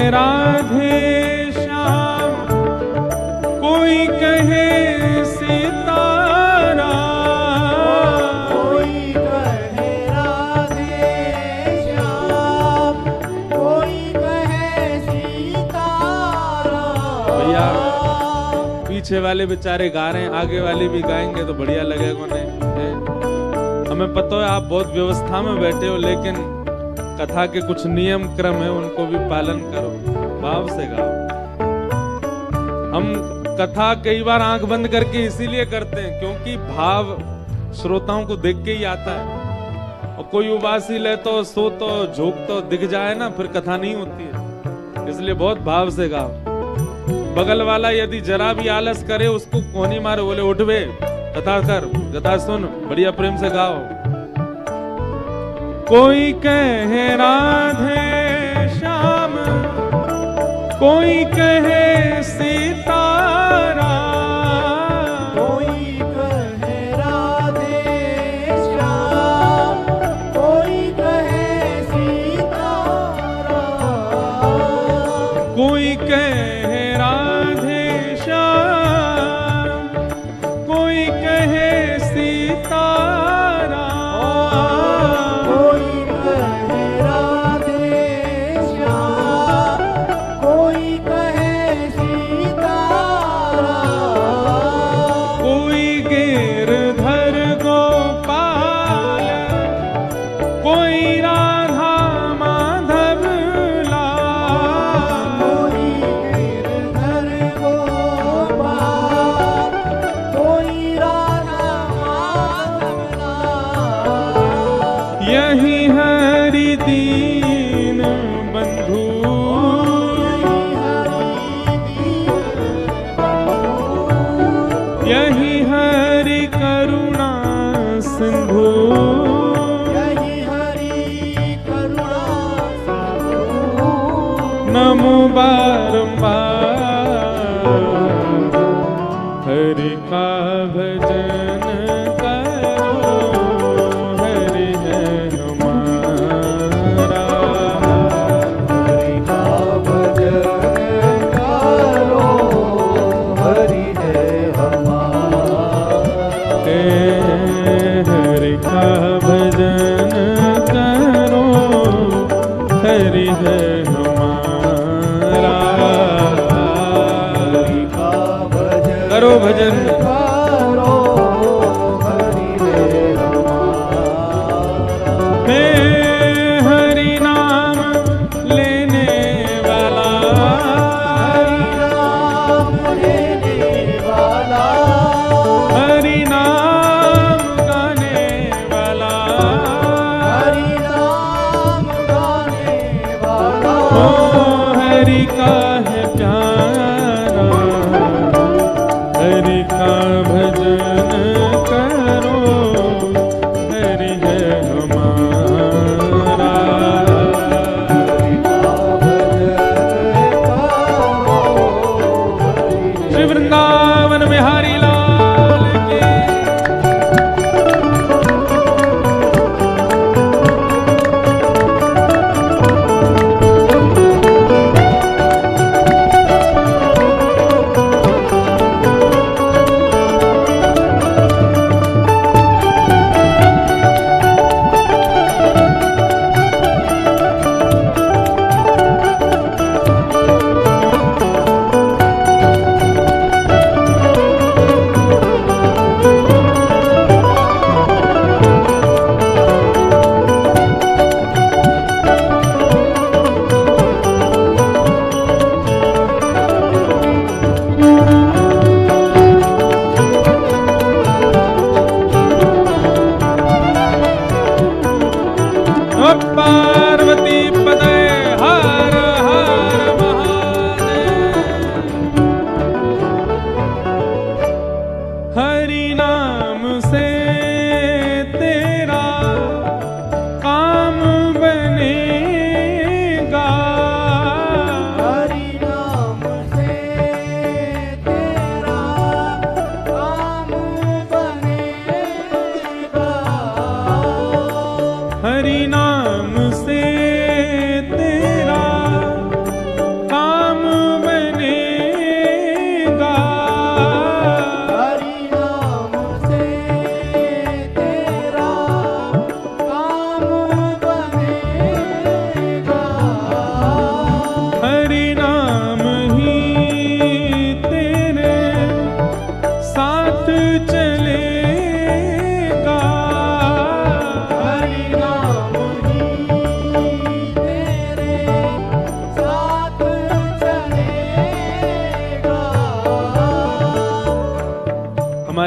राधे श्याम, कोई कहे सीताराम, कोई कहे राधे श्याम, कोई कहे सीताराम। भैया पीछे वाले बेचारे गा रहे हैं, आगे वाले भी गाएंगे तो बढ़िया लगेगा उन्हें। हमें पता है आप बहुत व्यवस्था में बैठे हो, लेकिन कथा के कुछ नियम क्रम है, उनको भी पालन करो, भाव से गाओ। हम कथा कई बार आंख बंद करके इसीलिए करते हैं क्योंकि भाव श्रोताओं को देख के ही आता है। और कोई उबासी ले तो सो तो झोंक तो दिख जाए ना, फिर कथा नहीं होती है। इसलिए बहुत भाव से गाओ। बगल वाला यदि जरा भी आलस करे उसको कोनी मारे, बोले उठ बे, कथा कर, कथा सुन, बढ़िया प्रेम से गाओ। कोई कहे राधे श्याम, कोई कहे सीताराम, कोई कहे राधे श्याम, कोई कहे सीताराम। कोई कहे राधे श्याम, कोई कहे सीताराम, कोई कहे राधे श्याम, कोई कहे सीताराम। कोई गिरधर गोपाल, कोई राधा माधव लाल, कोई गिरधर गोपाल, कोई राधा माधव लाल। यही हरि दीन बंधु, यही हरि करुणा सिंधु, यही हरि करुणा सिंधु। नमो बारंबार हरि का भजन करो, हरि है हमारा। हरि का भजन करो, हरि है हमारा। हरि का भजन करो, हरि है हमारा। हरि का भजन करो भजन, करो, हरि है हमारा। मैं हरि नाम लेने वाला, हरि नाम लेने वाला, हरि नाम गाने वाला, हरि नाम गाने वाला। ओ हरि का है प्यारा, हरि का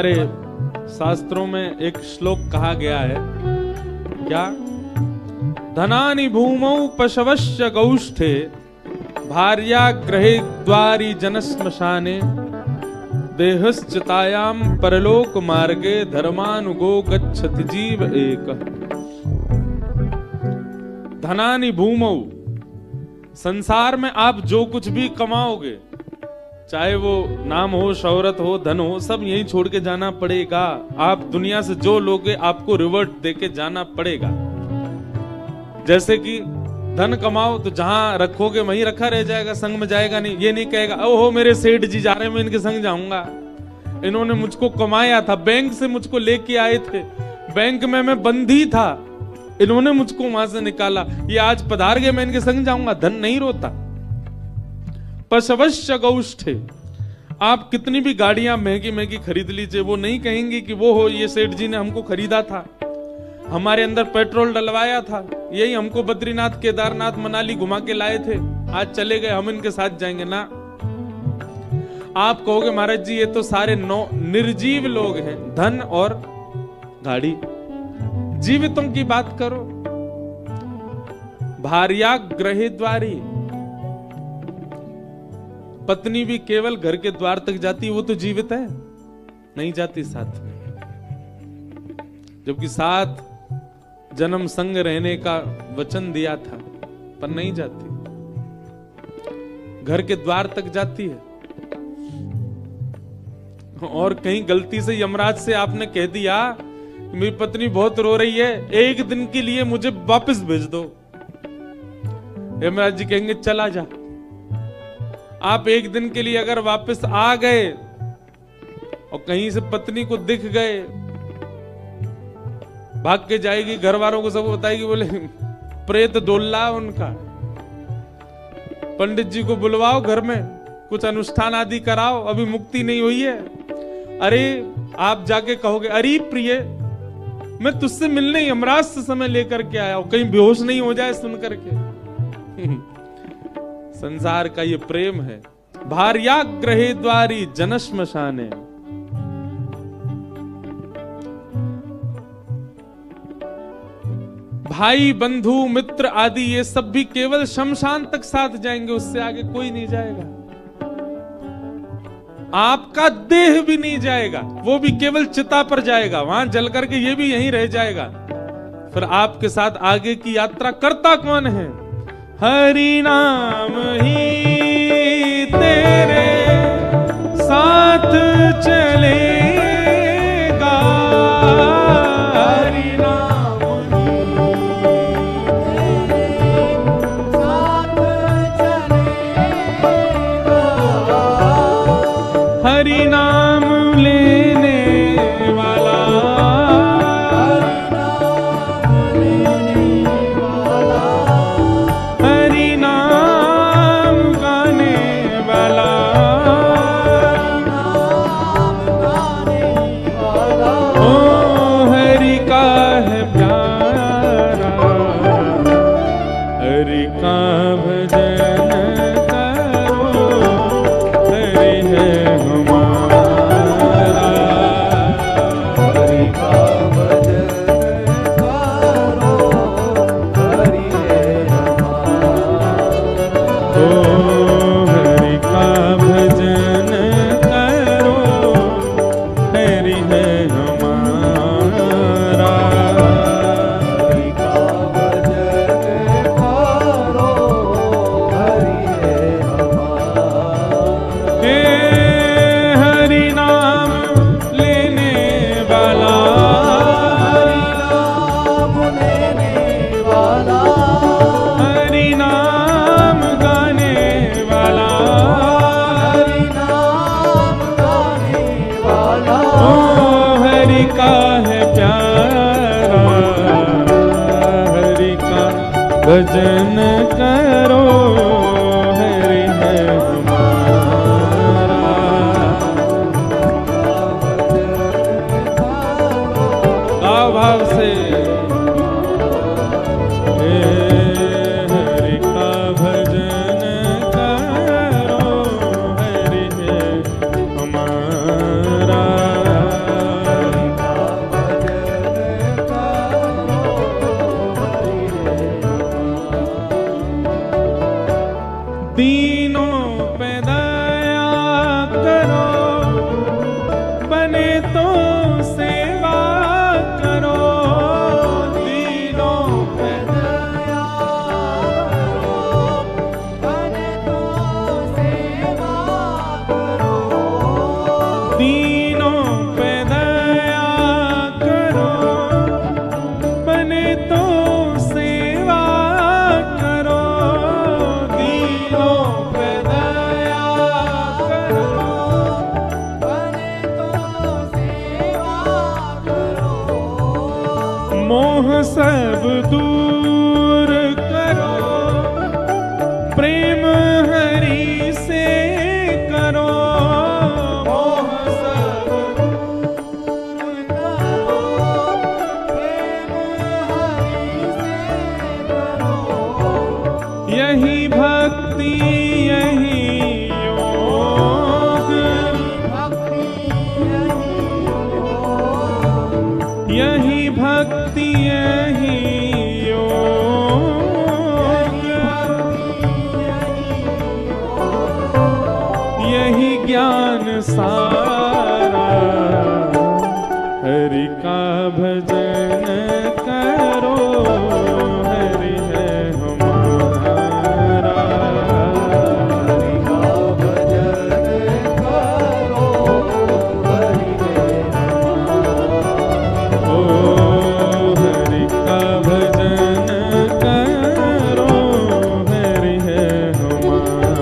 हमारे शास्त्रों में एक श्लोक कहा गया है, क्या? धनानि भूमौ पशवश्च गौष्ठे भार्या गृहे द्वारि जनश्मशाने देहश्चितायाम परलोक मार्गे धर्मानुगो गच्छति जीव एक। धनानि भूमौ, संसार में आप जो कुछ भी कमाओगे, चाहे वो नाम हो, शौहरत हो, धन हो, सब यहीं छोड़ के जाना पड़ेगा। आप दुनिया से जो लोगे आपको रिवर्ट देके जाना पड़ेगा। जैसे कि धन कमाओ तो जहां रखोगे वहीं रखा रह जाएगा, संग में जाएगा नहीं। ये नहीं कहेगा ओहो मेरे सेठ जी जा रहे हैं, मैं इनके संग जाऊंगा, इन्होंने मुझको कमाया था, बैंक से मुझको लेके आए थे, बैंक में मैं बंदी था, इन्होंने मुझको वहां से निकाला, ये आज पधार गए, मैं इनके संग जाऊंगा। धन नहीं रोता। पशवश्च गौष्ठे, आप कितनी भी गाड़ियां महंगी महंगी खरीद लीजिए, वो नहीं कहेंगे कि वो हो ये सेठ जी ने हमको खरीदा था, हमारे अंदर पेट्रोल डलवाया था, यही हमको बद्रीनाथ केदारनाथ मनाली घुमा के लाए थे, आज चले गए, हम इनके साथ जाएंगे ना। आप कहोगे महाराज जी ये तो सारे निर्जीव लोग हैं, धन और गाड़ी। जीवितों की बात करो। भार्या गृहे द्वारी, पत्नी भी केवल घर के द्वार तक जाती, वो तो जीवित है, नहीं जाती साथ में। जबकि साथ जन्म संग रहने का वचन दिया था, पर नहीं जाती, घर के द्वार तक जाती है। और कहीं गलती से यमराज से आपने कह दिया मेरी पत्नी बहुत रो रही है, एक दिन के लिए मुझे वापस भेज दो, यमराज जी कहेंगे चला जा। आप एक दिन के लिए अगर वापस आ गए और कहीं से पत्नी को दिख गए, भाग के जाएगी, घर वालों को सब बताएगी, बोले प्रेत डोला उनका, पंडित जी को बुलवाओ घर में, कुछ अनुष्ठान आदि कराओ, अभी मुक्ति नहीं हुई है। अरे आप जाके कहोगे अरे प्रिय मैं तुझसे मिलने यमराज से समय लेकर के आया हूं, कहीं बेहोश नहीं हो जाए सुन करके। संसार का ये प्रेम है। भार्या गृहे द्वारी जनश्मशाने, भाई बंधु मित्र आदि ये सब भी केवल शमशान तक साथ जाएंगे, उससे आगे कोई नहीं जाएगा। आपका देह भी नहीं जाएगा, वो भी केवल चिता पर जाएगा, वहां जल करके ये भी यहीं रह जाएगा। फिर आपके साथ आगे की यात्रा करता कौन है? हरि नाम ही तेरे साथ चलेगा, हरि नाम ही तेरे साथ चलेगा, हरि नाम लेने वाला, भजन करो हरि है हमारा। गाओ भाव से हरि का भजन करो हरि है हमारा। मोह सब दूर करो, प्रेम हरि से करो। मोह सब दूर करो, प्रेम हरि से करो। यही भक्ति यही योग, यही भक्ति यही योग, यही ज्ञान सारा। हरि का भजन करो, हरि है हमारा। हरि का भजन करो, हरि है हमारा। ओ हरि का भजन करो, हरि है हमारा।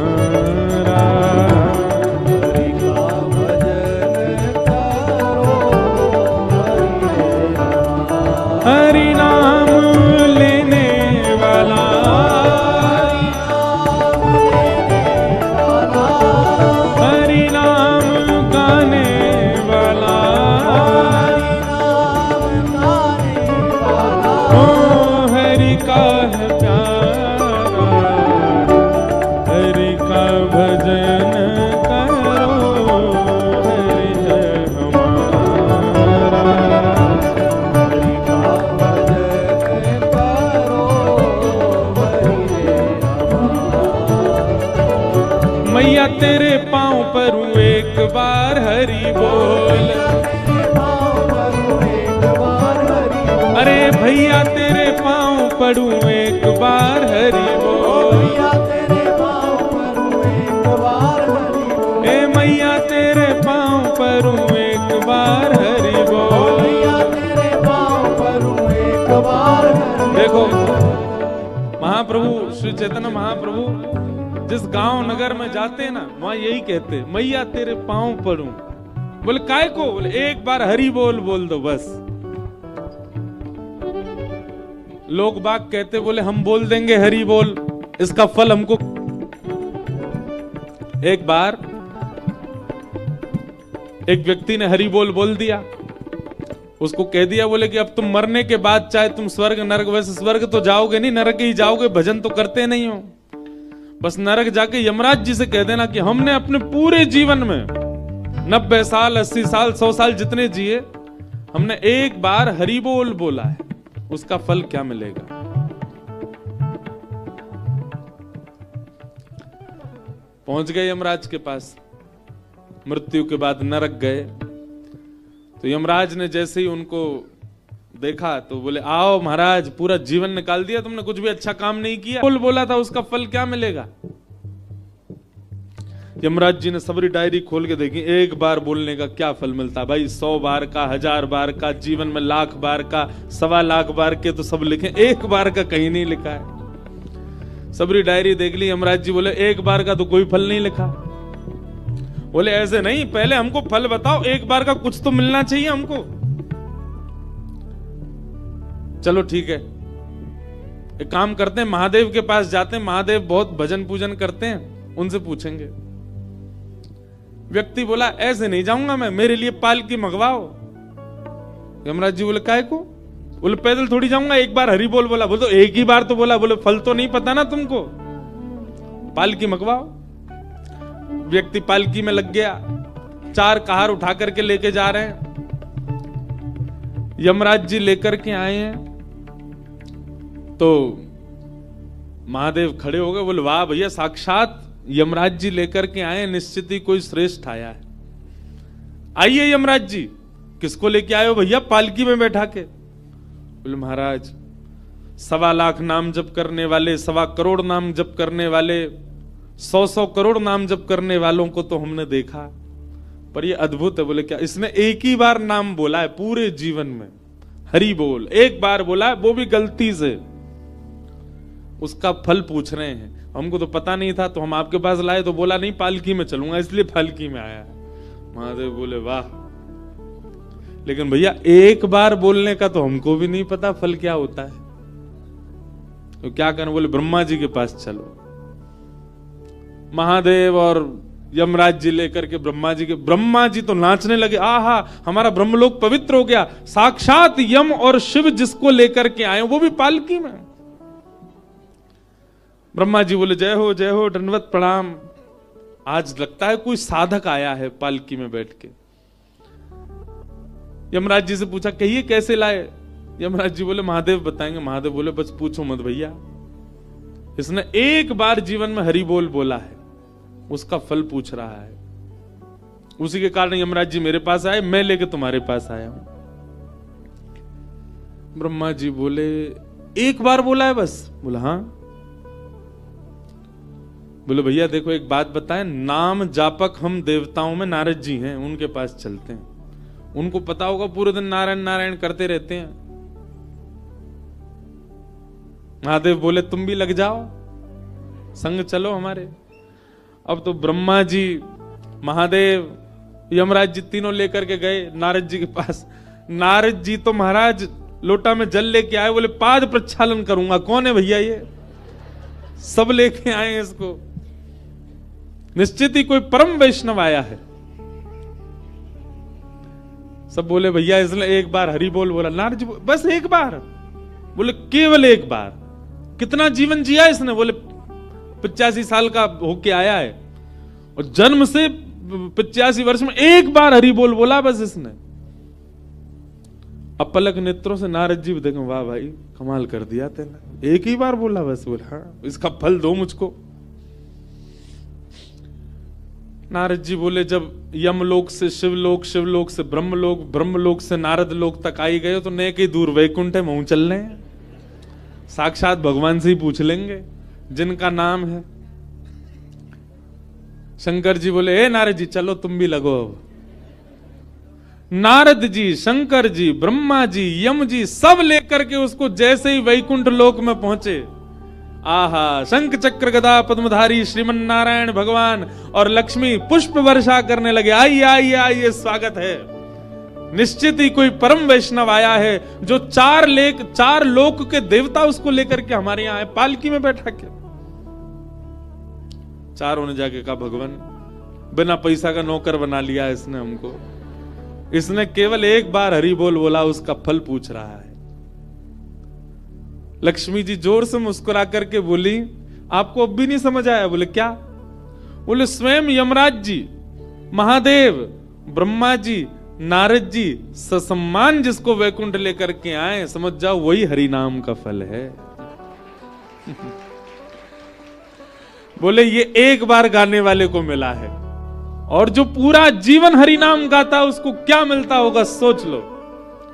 हरि का भजन करो, हरि है हमारा। हरि नाम लेने वाला, हरि नाम गाने वाला, ओ हरि का है प्यारा। हरि का भजन करो, हरि है हमारा। हरि का भजन करो, हरि है हमारा। मैया तेरे पाँव पर एक बार हरि बोल, अरे भैया तेरे पाँव पड़ू एक बार हरि बोल। ए मैया तेरे पाँव पड़ू एक बार हरि बोल। देखो महाप्रभु श्री चैतन्य महाप्रभु जिस गांव नगर में जाते हैं ना, वहां यही कहते, मैया तेरे पाँव पड़ू। बोले काय को? बोले एक बार हरि बोल बोल दो बस। लोग बाग कहते, बोले हम बोल देंगे हरि बोल, इसका फल हमको। एक बार एक व्यक्ति ने हरि बोल बोल दिया, उसको कह दिया, बोले कि अब तुम मरने के बाद चाहे तुम स्वर्ग नरक, वैसे स्वर्ग तो जाओगे नहीं, नरक ही जाओगे, भजन तो करते नहीं हो। बस नरक जाके यमराज जी से कह देना कि हमने अपने पूरे जीवन में 90 साल 80 साल 100 साल जितने जिए, हमने एक बार हरि बोल बोला है, उसका फल क्या मिलेगा। पहुंच गए यमराज के पास, मृत्यु के बाद नरक गए। तो यमराज ने जैसे ही उनको देखा तो बोले, आओ महाराज, पूरा जीवन निकाल दिया तुमने, कुछ भी अच्छा काम नहीं किया, बोल बोला था, उसका फल क्या मिलेगा। यमराज जी ने सबरी डायरी खोल के देखी, एक बार बोलने का क्या फल मिलता भाई, 100 बार का, 1000 बार का, जीवन में 1,00,000 बार का, 1,25,000 बार के तो सब लिखे, एक बार का कहीं नहीं लिखा है। सबरी डायरी देख ली, यमराज जी बोले एक बार का तो कोई फल नहीं लिखा। बोले ऐसे नहीं, पहले हमको फल बताओ, एक बार का कुछ तो मिलना चाहिए हमको। चलो ठीक है, एक काम करते हैं, महादेव के पास जाते हैं, महादेव बहुत भजन पूजन करते हैं, उनसे पूछेंगे। व्यक्ति बोला ऐसे नहीं जाऊंगा मैं, मेरे लिए पालकी मंगवाओ। यमराज जी बोले काय को? बोले पैदल थोड़ी जाऊंगा, एक बार हरि बोल बोला। बोले तो एक ही बार तो बोला। बोले फल तो नहीं पता ना तुमको, पालकी मंगवाओ। व्यक्ति पालकी में लग गया, 4 कहार उठा करके लेके जा रहे हैं। यमराज जी लेकर के आए हैं तो महादेव खड़े हो गए, बोले वाह भैया, साक्षात यमराज जी लेकर के आए, निश्चित ही कोई श्रेष्ठ आया है। आइए यमराज जी, किसको लेके आए हो भैया पालकी में बैठा के? बोले महाराज, 1.25 लाख नाम जप करने वाले, 1.25 करोड़ नाम जप करने वाले, 100 करोड़ नाम जप करने वालों को तो हमने देखा, पर ये अद्भुत है। बोले क्या? इसने एक ही बार नाम बोला है पूरे जीवन में, हरि बोल एक बार बोला है, वो भी गलती से। उसका फल पूछ रहे हैं, हमको तो पता नहीं था, तो हम आपके पास लाए, तो बोला नहीं पालकी में चलूंगा, इसलिए पालकी में आया है। महादेव बोले वाह, लेकिन भैया एक बार बोलने का तो हमको भी नहीं पता फल क्या होता है। तो क्या करना, बोले ब्रह्मा जी के पास चलो। महादेव और यमराज जी लेकर के ब्रह्मा जी तो नाचने लगे, आहा हमारा ब्रह्मलोक पवित्र हो गया, साक्षात यम और शिव जिसको लेकर के आए वो भी पालकी में। ब्रह्मा जी बोले जय हो दंडवत प्रणाम। आज लगता है कोई साधक आया है पालकी में बैठ के। यमराज जी से पूछा कहिए कैसे लाए। यमराज जी बोले महादेव बताएंगे। महादेव बोले बस पूछो मत भैया, इसने एक बार जीवन में हरि बोल बोला है, उसका फल पूछ रहा है। उसी के कारण यमराज जी मेरे पास आए, मैं लेके तुम्हारे पास आया हूं। ब्रह्मा जी बोले एक बार बोला है बस। बोला हाँ। बोले भैया देखो एक बात बताएं, नाम जापक हम देवताओं में नारद जी हैं, उनके पास चलते हैं, उनको पता होगा, पूरे दिन नारायण नारायण करते रहते हैं। महादेव बोले तुम भी लग जाओ, संग चलो हमारे। अब तो ब्रह्मा जी, महादेव, यमराज जी तीनों लेकर के गए नारद जी के पास। नारद जी तो महाराज लोटा में जल लेके आए, बोले पाद प्रक्षालन करूंगा। कौन है भैया ये? सब लेके आए हैं इसको, निश्चित ही कोई परम वैष्णव आया है। सब बोले भैया इसने एक बार हरि बोल बोला। नारद जी बस एक बार? बोले केवल एक बार। कितना जीवन जिया इसने? बोले 85 साल का होके आया है और जन्म से 85 वर्ष में एक बार हरि बोल बोला बस इसने। अपलक नेत्रों से नारद जी देखो, वाह भाई कमाल कर दिया तेने, एक ही बार बोला बस। बोले हाँ, इसका फल दो मुझको। नारद जी बोले जब यमलोक से शिवलोक, शिवलोक से ब्रह्मलोक, ब्रह्मलोक से नारद लोक तक आई गए तो नेक ही दूर वैकुंठ है, मुंह चल रहे हैं, साक्षात भगवान से ही पूछ लेंगे जिनका नाम है। शंकर जी बोले ए नारद जी चलो तुम भी लगो। अब नारद जी, शंकर जी, ब्रह्मा जी, यम जी सब लेकर के उसको जैसे ही वैकुंठ लोक में पहुंचे, आहा शंख चक्र गदा पद्मधारी श्रीमन नारायण भगवान और लक्ष्मी पुष्प वर्षा करने लगे, आइए आइए आइए स्वागत है। निश्चित ही कोई परम वैष्णव आया है जो चार लोक के देवता उसको लेकर के हमारे यहां आए, पालकी में बैठा के। चारों ने जाके कहा भगवान बिना पैसा का नौकर बना लिया इसने हमको, इसने केवल एक बार हरि बोल बोला, उसका फल पूछ रहा है। लक्ष्मी जी जोर से मुस्कुरा करके बोली आपको अब भी नहीं समझ आया? बोले क्या? बोले स्वयं यमराज जी, महादेव, ब्रह्मा जी, नारद जी ससम्मान जिसको वैकुंठ लेकर के आए, समझ जाओ वही हरि नाम का फल है। बोले ये एक बार गाने वाले को मिला है, और जो पूरा जीवन हरि नाम गाता उसको क्या मिलता होगा सोच लो।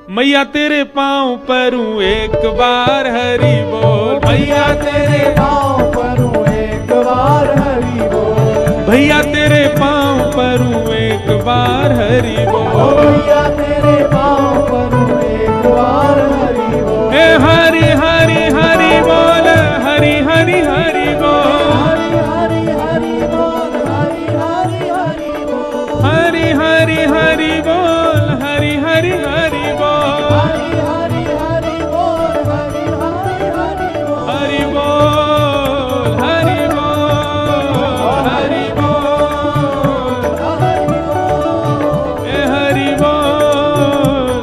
मैया तेरे पांव परूं एक बार हरि बोल, मैया तेरे पांव परूं एक बार हरि बोल, भैया तेरे पांव परूं एक बार हरि बोल, मैया तेरे पांव परूं एक बार हरि बोल, हे हरि हरि हरि बोल, हरि हरि हरि बोल, हरि हरि बोल, हरि हरि हरि बोल, हरि हरि हरि बोल, हरि हरि हरि बोल, हरि हरि हरि बोल, हरि हरि हरि बोल, हरि बोल, हरि बोल, हरि बोल, हरि बोल, हे हरि बोल,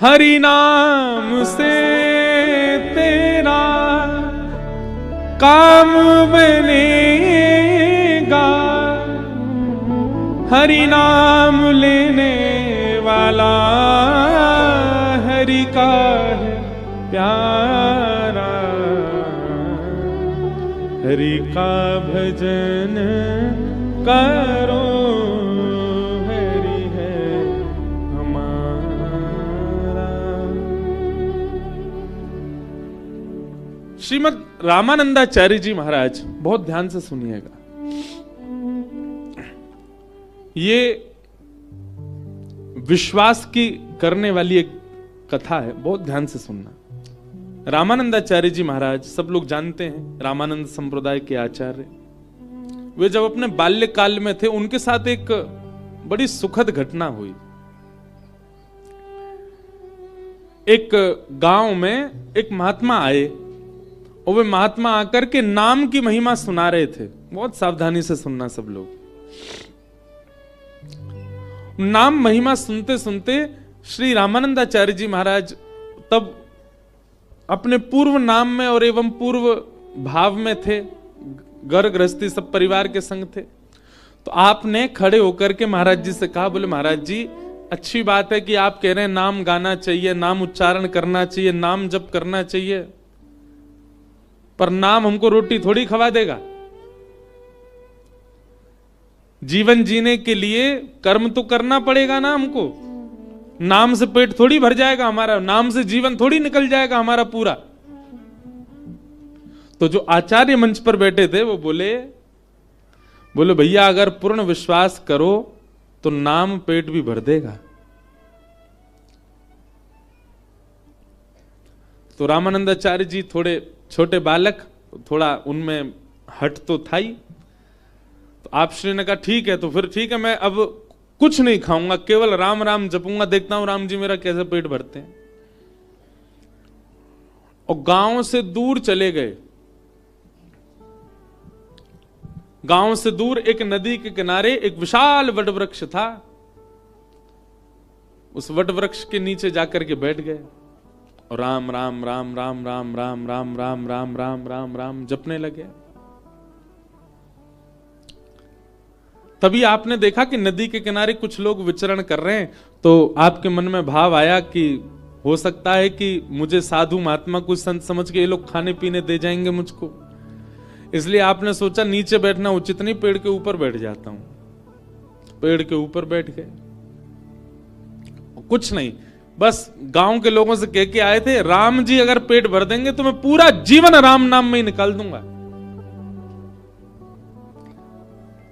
हरि नाम से तेरा काम बनेगा, हरि नाम लेने वाला हरि का है प्यारा, हरि का भजन करो, हरि है हमारा। श्रीमद् रामानंदाचार्य जी महाराज, बहुत ध्यान से सुनिएगा, ये विश्वास की करने वाली एक कथा है, बहुत ध्यान से सुनना। रामानंदाचार्य जी महाराज सब लोग जानते हैं, रामानंद संप्रदाय के आचार्य। वे जब अपने बाल्यकाल में थे, उनके साथ एक बड़ी सुखद घटना हुई। एक गांव में एक महात्मा आए और वे महात्मा आकर के नाम की महिमा सुना रहे थे। बहुत सावधानी से सुनना सब लोग। नाम महिमा सुनते सुनते श्री रामानंदाचार्य जी महाराज तब अपने पूर्व नाम में और एवं पूर्व भाव में थे, घर गृहस्थी सब परिवार के संग थे। तो आपने खड़े होकर के महाराज जी से कहा, बोले महाराज जी अच्छी बात है कि आप कह रहे हैं नाम गाना चाहिए, नाम उच्चारण करना चाहिए, नाम जप करना चाहिए, पर नाम हमको रोटी थोड़ी खवा देगा। जीवन जीने के लिए कर्म तो करना पड़ेगा ना हमको। नाम से पेट थोड़ी भर जाएगा हमारा, नाम से जीवन थोड़ी निकल जाएगा हमारा पूरा। तो जो आचार्य मंच पर बैठे थे वो बोले भैया अगर पूर्ण विश्वास करो तो नाम पेट भी भर देगा। तो रामानंदाचार्य जी थोड़े छोटे बालक, थोड़ा उनमें हट तो था ही। तो आप श्री ने कहा ठीक है, तो फिर ठीक है, मैं अब कुछ नहीं खाऊंगा, केवल राम राम जपूंगा, देखता हूं राम जी मेरा कैसे पेट भरते हैं। और गांव से दूर चले गए। गांव से दूर एक नदी के किनारे एक विशाल वटवृक्ष था। उस वटवृक्ष के नीचे जाकर के बैठ गए और राम राम राम राम राम राम राम राम राम राम राम राम जपने लगे। तभी आपने देखा कि नदी के किनारे कुछ लोग विचरण कर रहे हैं। तो आपके मन में भाव आया कि हो सकता है कि मुझे साधु महात्मा कुछ संत समझ के ये लोग खाने पीने दे जाएंगे मुझको, इसलिए आपने सोचा नीचे बैठना उचित नहीं, पेड़ के ऊपर बैठ जाता हूं। पेड़ के ऊपर बैठ गए। कुछ नहीं, बस गांव के लोगों से कह के आए थे, राम जी अगर पेट भर देंगे तो मैं पूरा जीवन राम नाम में ही निकाल दूंगा।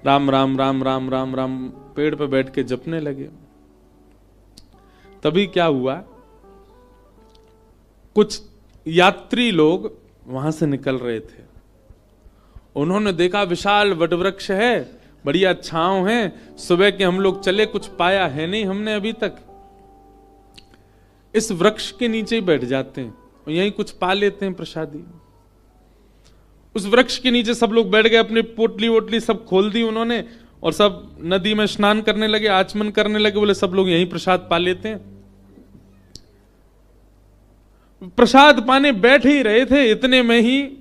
राम राम राम राम राम राम पेड़ पे बैठ के जपने लगे। तभी क्या हुआ, कुछ यात्री लोग वहां से निकल रहे थे। उन्होंने देखा विशाल वटवृक्ष है, बढ़िया छांव है, सुबह के हम लोग चले, कुछ पाया है नहीं हमने अभी तक, इस वृक्ष के नीचे ही बैठ जाते हैं और यहीं कुछ पा लेते हैं प्रसादी। उस वृक्ष के नीचे सब लोग बैठ गए, अपनी पोटली वोटली सब खोल दी उन्होंने और सब नदी में स्नान करने लगे, आचमन करने लगे। बोले सब लोग यहीं प्रसाद पा लेते हैं। प्रसाद पाने बैठ ही रहे थे, इतने में ही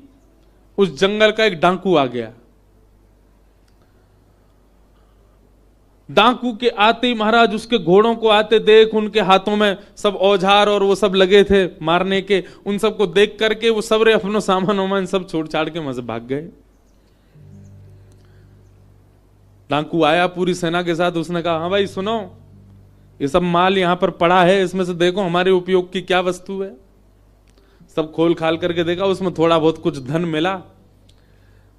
उस जंगल का एक डाकू आ गया। डाकू के आते ही महाराज उसके घोड़ों को आते देख, उनके हाथों में सब औजार और वो सब लगे थे मारने के, उन सबको देख करके वो सबरे अपना सामान वामान सब छोड़ छाड़ के वहां से भाग गए। डाकू आया पूरी सेना के साथ, उसने कहा हाँ भाई सुनो, ये सब माल यहां पर पड़ा है, इसमें से देखो हमारे उपयोग की क्या वस्तु है। सब खोल खाल करके देखा, उसमें थोड़ा बहुत कुछ धन मिला,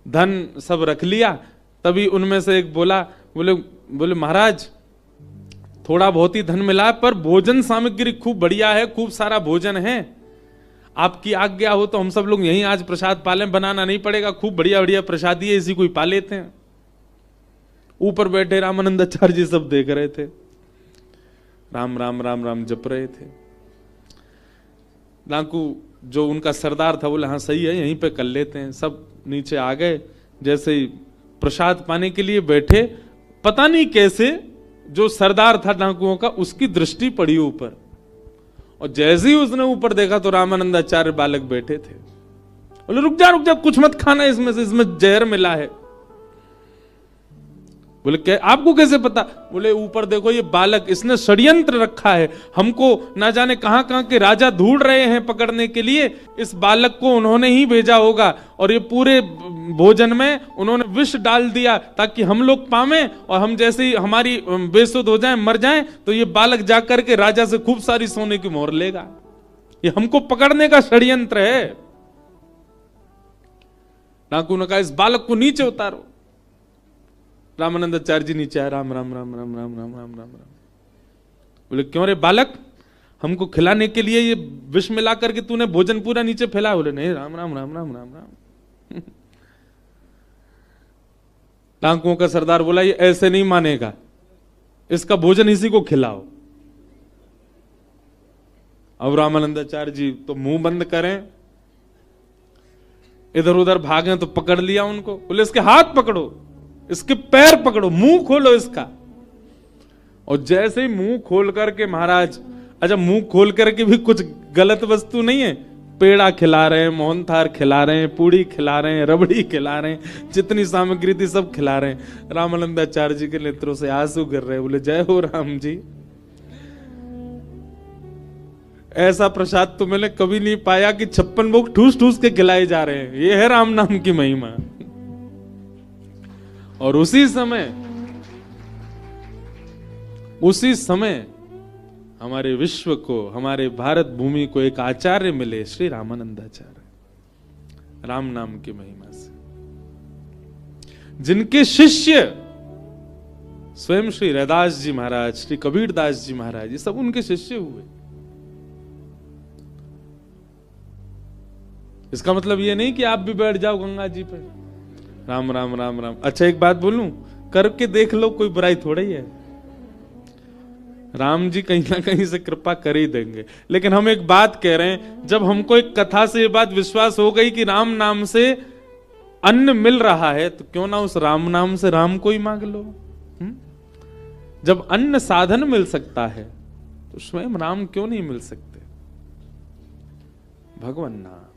धन सब रख लिया। तभी उनमें से एक बोला, बोले महाराज थोड़ा बहुत ही धन मिला पर भोजन सामग्री खूब बढ़िया है, खूब सारा भोजन है, आपकी आज्ञा हो तो हम सब लोग यहीं आज प्रसाद पालें, बनाना नहीं पड़ेगा, खूब बढ़िया बढ़िया प्रसादी है, इसी को ही पा लेते हैं। ऊपर बैठे रामानंदाचार्य जी सब देख रहे थे, राम राम राम राम जप रहे थे। डाकू जो उनका सरदार था बोले हाँ सही है, यहीं पे कर लेते हैं। सब नीचे आ गए। जैसे ही प्रसाद पाने के लिए बैठे, पता नहीं कैसे जो सरदार था डाकुओं का, उसकी दृष्टि पड़ी ऊपर और जैसे ही उसने ऊपर देखा तो रामानंदाचार्य बालक बैठे थे। बोले रुक जा कुछ मत खाना, इसमें से इसमें जहर मिला है। बोले क्या, आपको कैसे पता? बोले ऊपर देखो ये बालक, इसने षड्यंत्र रखा है, हमको ना जाने कहां कहां के राजा ढूंढ रहे हैं पकड़ने के लिए, इस बालक को उन्होंने ही भेजा होगा और ये पूरे भोजन में उन्होंने विष डाल दिया ताकि हम लोग पावें और हम जैसे ही हमारी बेसुध हो जाएं, मर जाएं, तो ये बालक जाकर के राजा से खूब सारी सोने की मोहर लेगा। ये हमको पकड़ने का षड्यंत्र है। डाकू ने कहा इस बालक को नीचे उतारो। रामानंदाचार्य जी नीचे आए, राम राम राम राम राम राम राम राम राम। बोले क्यों रे बालक, हमको खिलाने के लिए ये विष मिला करके तूने भोजन पूरा नीचे फैला? बोले नहीं, राम राम राम राम राम राम। डाकुओं का सरदार बोला ये ऐसे नहीं मानेगा, इसका भोजन इसी को खिलाओ। अब रामानंदाचार्य जी तो मुंह बंद करें, इधर उधर भागे तो पकड़ लिया उनको। बोले इसके हाथ पकड़ो, इसके पैर पकड़ो, मुंह खोलो इसका। और जैसे ही मुंह खोल करके महाराज, अच्छा मुंह खोल करके भी कुछ गलत वस्तु नहीं है, पेड़ा खिला रहे हैं, मोहनथाल खिला रहे हैं, पूड़ी खिला रहे हैं, रबड़ी खिला रहे हैं, जितनी सामग्री थी सब खिला रहे हैं। रामानंदाचार्य जी के नेत्रों से आंसू गिर रहे। बोले जय हो राम जी, ऐसा प्रसाद तो मैंने कभी नहीं पाया कि 56 भोग ठूस ठूस के खिलाए जा रहे हैं। ये है राम नाम की महिमा। और उसी समय हमारे विश्व को, हमारे भारत भूमि को एक आचार्य मिले, श्री रामानंदाचार्य, राम नाम की महिमा से, जिनके शिष्य स्वयं श्री रैदास जी महाराज, श्री कबीरदास जी महाराज, ये सब उनके शिष्य हुए। इसका मतलब ये नहीं कि आप भी बैठ जाओ गंगा जी पे, राम राम राम राम। अच्छा एक बात बोलूं, करके देख लो, कोई बुराई थोड़ा ही है। राम जी कहीं ना कहीं से कृपा कर ही देंगे। लेकिन हम एक बात कह रहे हैं, जब हमको एक कथा से ये बात विश्वास हो गई कि राम नाम से अन्न मिल रहा है, तो क्यों ना उस राम नाम से राम को ही मांग लो। जब अन्न साधन मिल सकता है तो स्वयं राम क्यों नहीं मिल सकते? भगवान नाम।